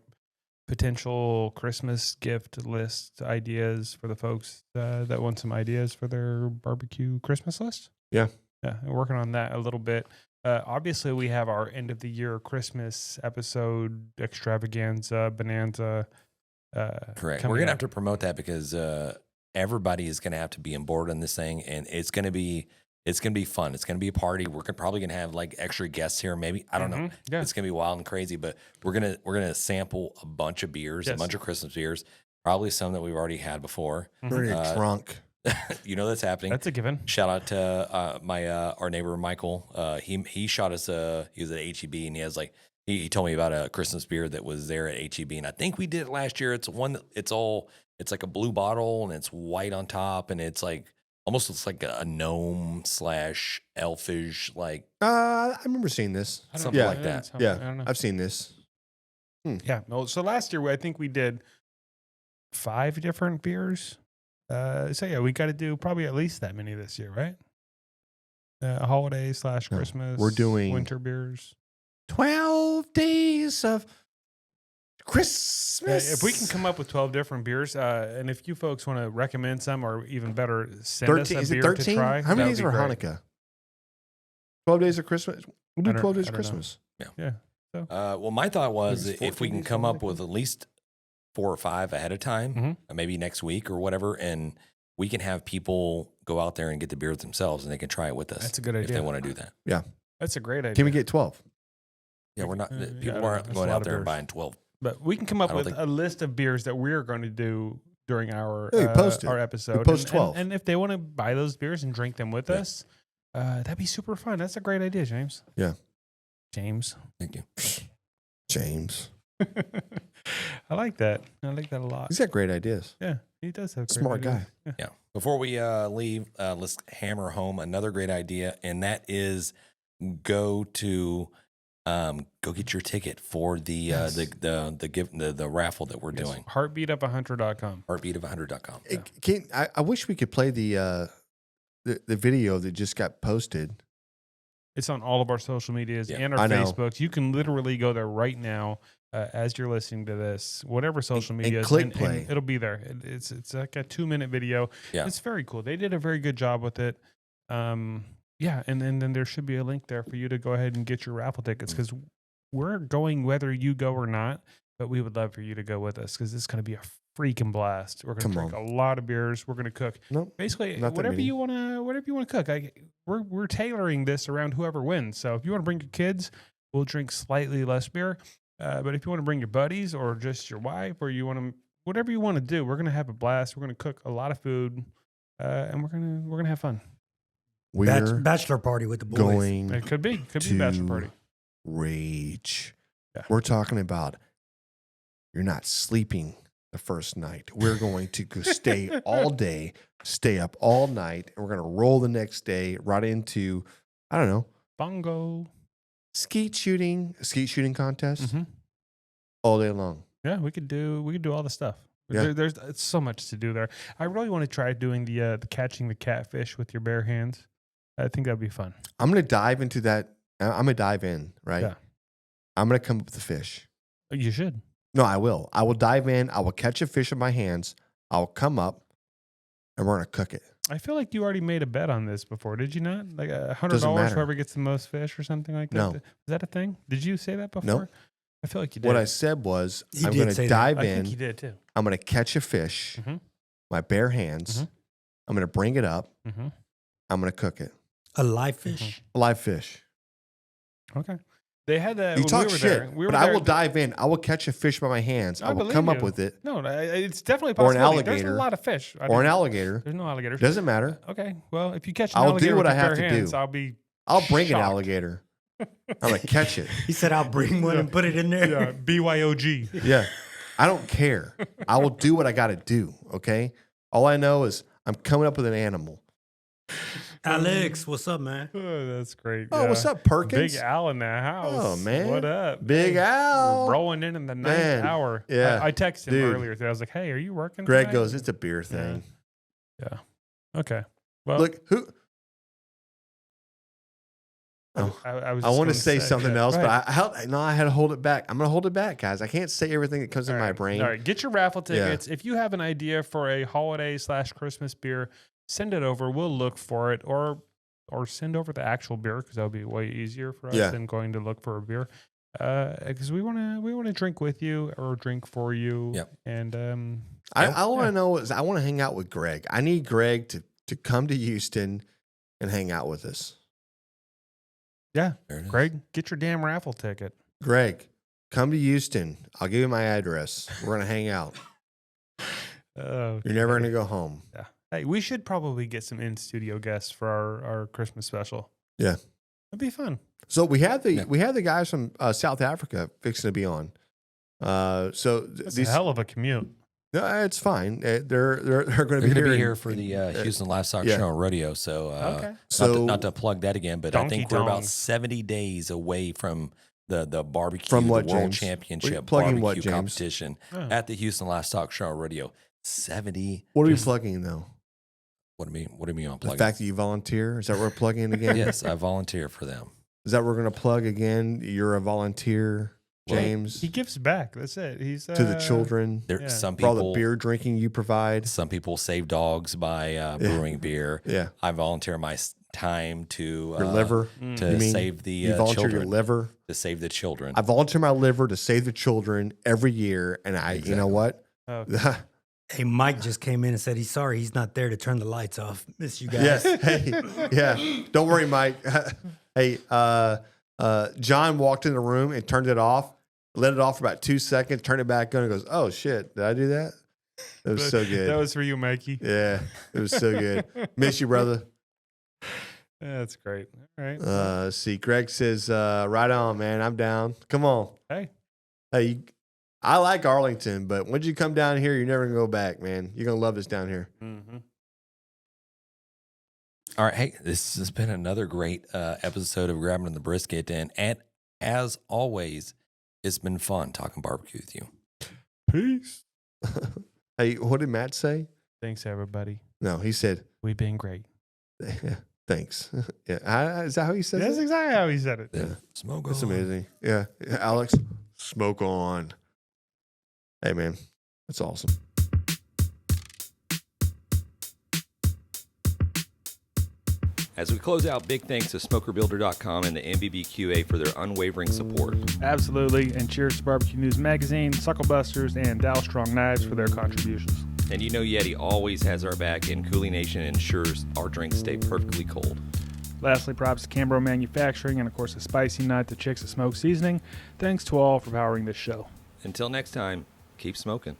potential Christmas gift list ideas for the folks that want some ideas for their barbecue Christmas list. Yeah. We're working on that a little bit. Obviously, we have our end of the year Christmas episode extravaganza bonanza. Correct. We're gonna have to promote that because everybody is gonna have to be on board on this thing, and it's gonna be fun. It's gonna be a party. We're probably gonna have like extra guests here. Maybe I don't know. Yeah. It's gonna be wild and crazy, but we're gonna sample a bunch of beers, a bunch of Christmas beers, probably some that we've already had before. Pretty drunk. You know that's happening. That's a given. Shout out to our neighbor Michael. He shot us. He was at HEB and he has like he told me about a Christmas beer that was there at HEB, and I think we did it last year. It's one that it's like a blue bottle and it's white on top, and it's like almost looks like a gnome / elfish like. I remember seeing this. Something like that. I Yeah, don't know. I've seen this. Yeah. Well, so last year I think we did 5 different beers. So yeah, we got to do probably at least that many this year, right? Holiday / Christmas. we're doing- winter beers. 12 days of Christmas. If we can come up with 12 different beers, and if you folks want to recommend some, or even better, send 13, us is a it beer 13? to try. How many that days would for be great. Hanukkah? 12 days of Christmas. We'll I do don't- 12 days I of don't know. Christmas. Yeah. Well, my thought was Maybe it's if we 14 can days, come something up like with at least 4 or 5 ahead of time, maybe next week or whatever, and we can have people go out there and get the beers themselves, and they can try it with us. That's a good if idea. they want to do that. That's a great idea. Can we get 12? Yeah, we're not. Yeah, I People don't know. aren't That's a going lot out of there and beers. buying 12. But we can come up I don't with think- a list of beers that we're going to do during our Yeah, post it. our episode. post 12. And if they want to buy those beers and drink them with us, that'd be super fun. That's a great idea, James. Yeah. James. Thank you. James. I like that. I like that a lot. He's got great ideas. Yeah, he does have great Smart ideas. guy. Yeah. Before we leave, let's hammer home another great idea, and that is go get your ticket for the the raffle that we're doing. Heartbeatof100.com. Heartbeatof100.com. I wish we could play the video that just got posted. It's on all of our social medias Yeah, and our I know. Facebooks. You can literally go there right now as you're listening to this, whatever social And media, click play. it'll be there. It's like a 2-minute video. Yeah. It's very cool. They did a very good job with it. Yeah, and then there should be a link there for you to go ahead and get your raffle tickets, because we're going whether you go or not. But we would love for you to go with us, because it's going to be a freaking blast. We're going to drink a lot of beers. We're going to cook. Nope. Basically, Not that whatever many. you want to cook. We're tailoring this around whoever wins. So if you want to bring your kids, we'll drink slightly less beer. But if you want to bring your buddies or just your wife, or you want to, whatever you want to do, we're going to have a blast. We're going to cook a lot of food, and we're going to have fun. We're Bachelor party with the boys. going It could be a bachelor party. rage. Yeah. We're talking about you're not sleeping the first night. We're going to go stay all day, stay up all night, and we're going to roll the next day right into, I don't know, Bongo. skeet shooting contest Mm-hmm. all day long. Yeah, we could do all the stuff. Yeah. There's it's so much to do there. I really want to try doing the catching the catfish with your bare hands. I think that'd be fun. I'm going to dive into that. I'm going to dive in, right? Yeah. I'm going to come up with the fish. You should. No, I will. I will dive in. I will catch a fish in my hands. I'll come up, and we're going to cook it. I feel like you already made a bet on this before, did you not? Like $100, Doesn't matter. whoever gets the most fish or something like that. No. Is that a thing? Did you say that before? Nope. I feel like you did. What I said was, He I'm did going say to that. dive I think in. you did too. I'm going to catch a fish, Mhm. my bare hands. Mhm. I'm going to bring it up. Mm-hmm. I'm going to cook it. A live fish. A live fish. Okay. They had that. You when talk we were shit, there. We were but I there will dive in. I will catch a fish by my hands. I will believe come up you. with it. No, it's definitely a Or an possibility. There's alligator. a lot of fish. Or an alligator. There's no alligators. Doesn't matter. Okay. Well, if you catch an I'll do alligator what with I your have bare to do. hands, I'll be. I'll bring an shocked. alligator. I'm going to catch it. He said, "I'll bring one and put it in there." Yeah, BYOG. Yeah. I don't care. I will do what I got to do. Okay. All I know is I'm coming up with an animal. Alex, what's up, man? Oh, that's great. Oh, yeah. what's up, Perkins? Big Al in the house. Oh, man. What up? Big Hey, Al. we're rolling in the ninth Man. hour. Yeah. I texted him Dude. earlier today. I was like, hey, are you working Greg tonight? goes, it's a beer thing. Yeah. Okay. Well, Look, who? Oh, I was I just want to gonna say something yeah, else, go but ahead. I had to hold it back. I'm going to hold it back, guys. I can't say everything that comes in All my right. brain. All right. Get your raffle Yeah. tickets. If you have an idea for a holiday/Christmas beer, send it over. We'll look for it, or send over the actual beer because that'll be way easier for us Yeah. than going to look for a beer. Because we want to drink with you or drink for you. Yep. And I want to know is I want to hang out with Greg. I need Greg to come to Houston and hang out with us. yeah, There it is. Greg, get your damn raffle ticket. Greg, come to Houston. I'll give you my address. We're going to hang out. Oh, You're never going to go home. yeah. Hey, we should probably get some in studio guests for our Christmas special. Yeah. It'd be fun. So we have the guys from South Africa fixing to be on. So That's these a hell of a commute. no, it's fine. They're going to They're be going to here. be here for the Houston Livestock yeah. Show and Rodeo. So, Okay. So not to plug that again, but I Donkey think we're about tongs. 70 days away from the barbecue, From what, the World James? Championship Plugging barbecue what, James? competition Oh. at the Houston Livestock Show and Rodeo. 70. What are we just- plugging though? What do you mean? I'm The plugging? fact that you volunteer is that what we're plugging again? Yes, I volunteer for them. Is that what we're going to plug again? You're a volunteer, Well, James, He gives back. That's it. He's to the children There, Yeah. some for all people, the beer drinking you provide. some people save dogs by brewing beer. Yeah, I volunteer my time to your liver. to You mean save the you volunteer children. your liver. To save the children. I volunteer my liver to save the children every year, and you know what? Oh, Hey, Mike just came in and said he's sorry he's not there to turn the lights off. Miss you guys. Yes. Hey. Yeah. Don't worry, Mike. Hey. John walked in the room and turned it off. Let it off for about 2 seconds. Turned it back on and goes, "Oh shit! Did I do that?" It was so good. That was for you, Mikey. Yeah, it was so good. Miss you, brother. Yeah, that's great. All right. Let's see, Greg says, "Right on, man. I'm down. Come on. Hey. I like Arlington, but once you come down here, you're never gonna go back, man. You're gonna love this down here." Mm-hmm. All right. Hey, this has been another great episode of Grabbing the Brisket. And as always, it's been fun talking barbecue with you. Peace. Hey, what did Matt say? Thanks, everybody. No, he said, We've been great. "Thanks." Yeah, is that how he says That's it? exactly how he said it. Yeah. Smoke That's on. amazing. Yeah, Alex, smoke on. Hey, man, that's awesome. As we close out, big thanks to SmokerBuilder.com and the MBBQA for their unwavering support. Absolutely. And cheers to Barbecue News Magazine, SUCKLEBUSTERS, and Dow Strong Knives for their contributions. And you know Yeti always has our back, and Coolie Nation ensures our drinks stay perfectly cold. Lastly, props to Cambro Manufacturing and, of course, the Spicy Nut, the Chicks of Smoke Seasoning. Thanks to all for powering this show. Until next time, keep smoking.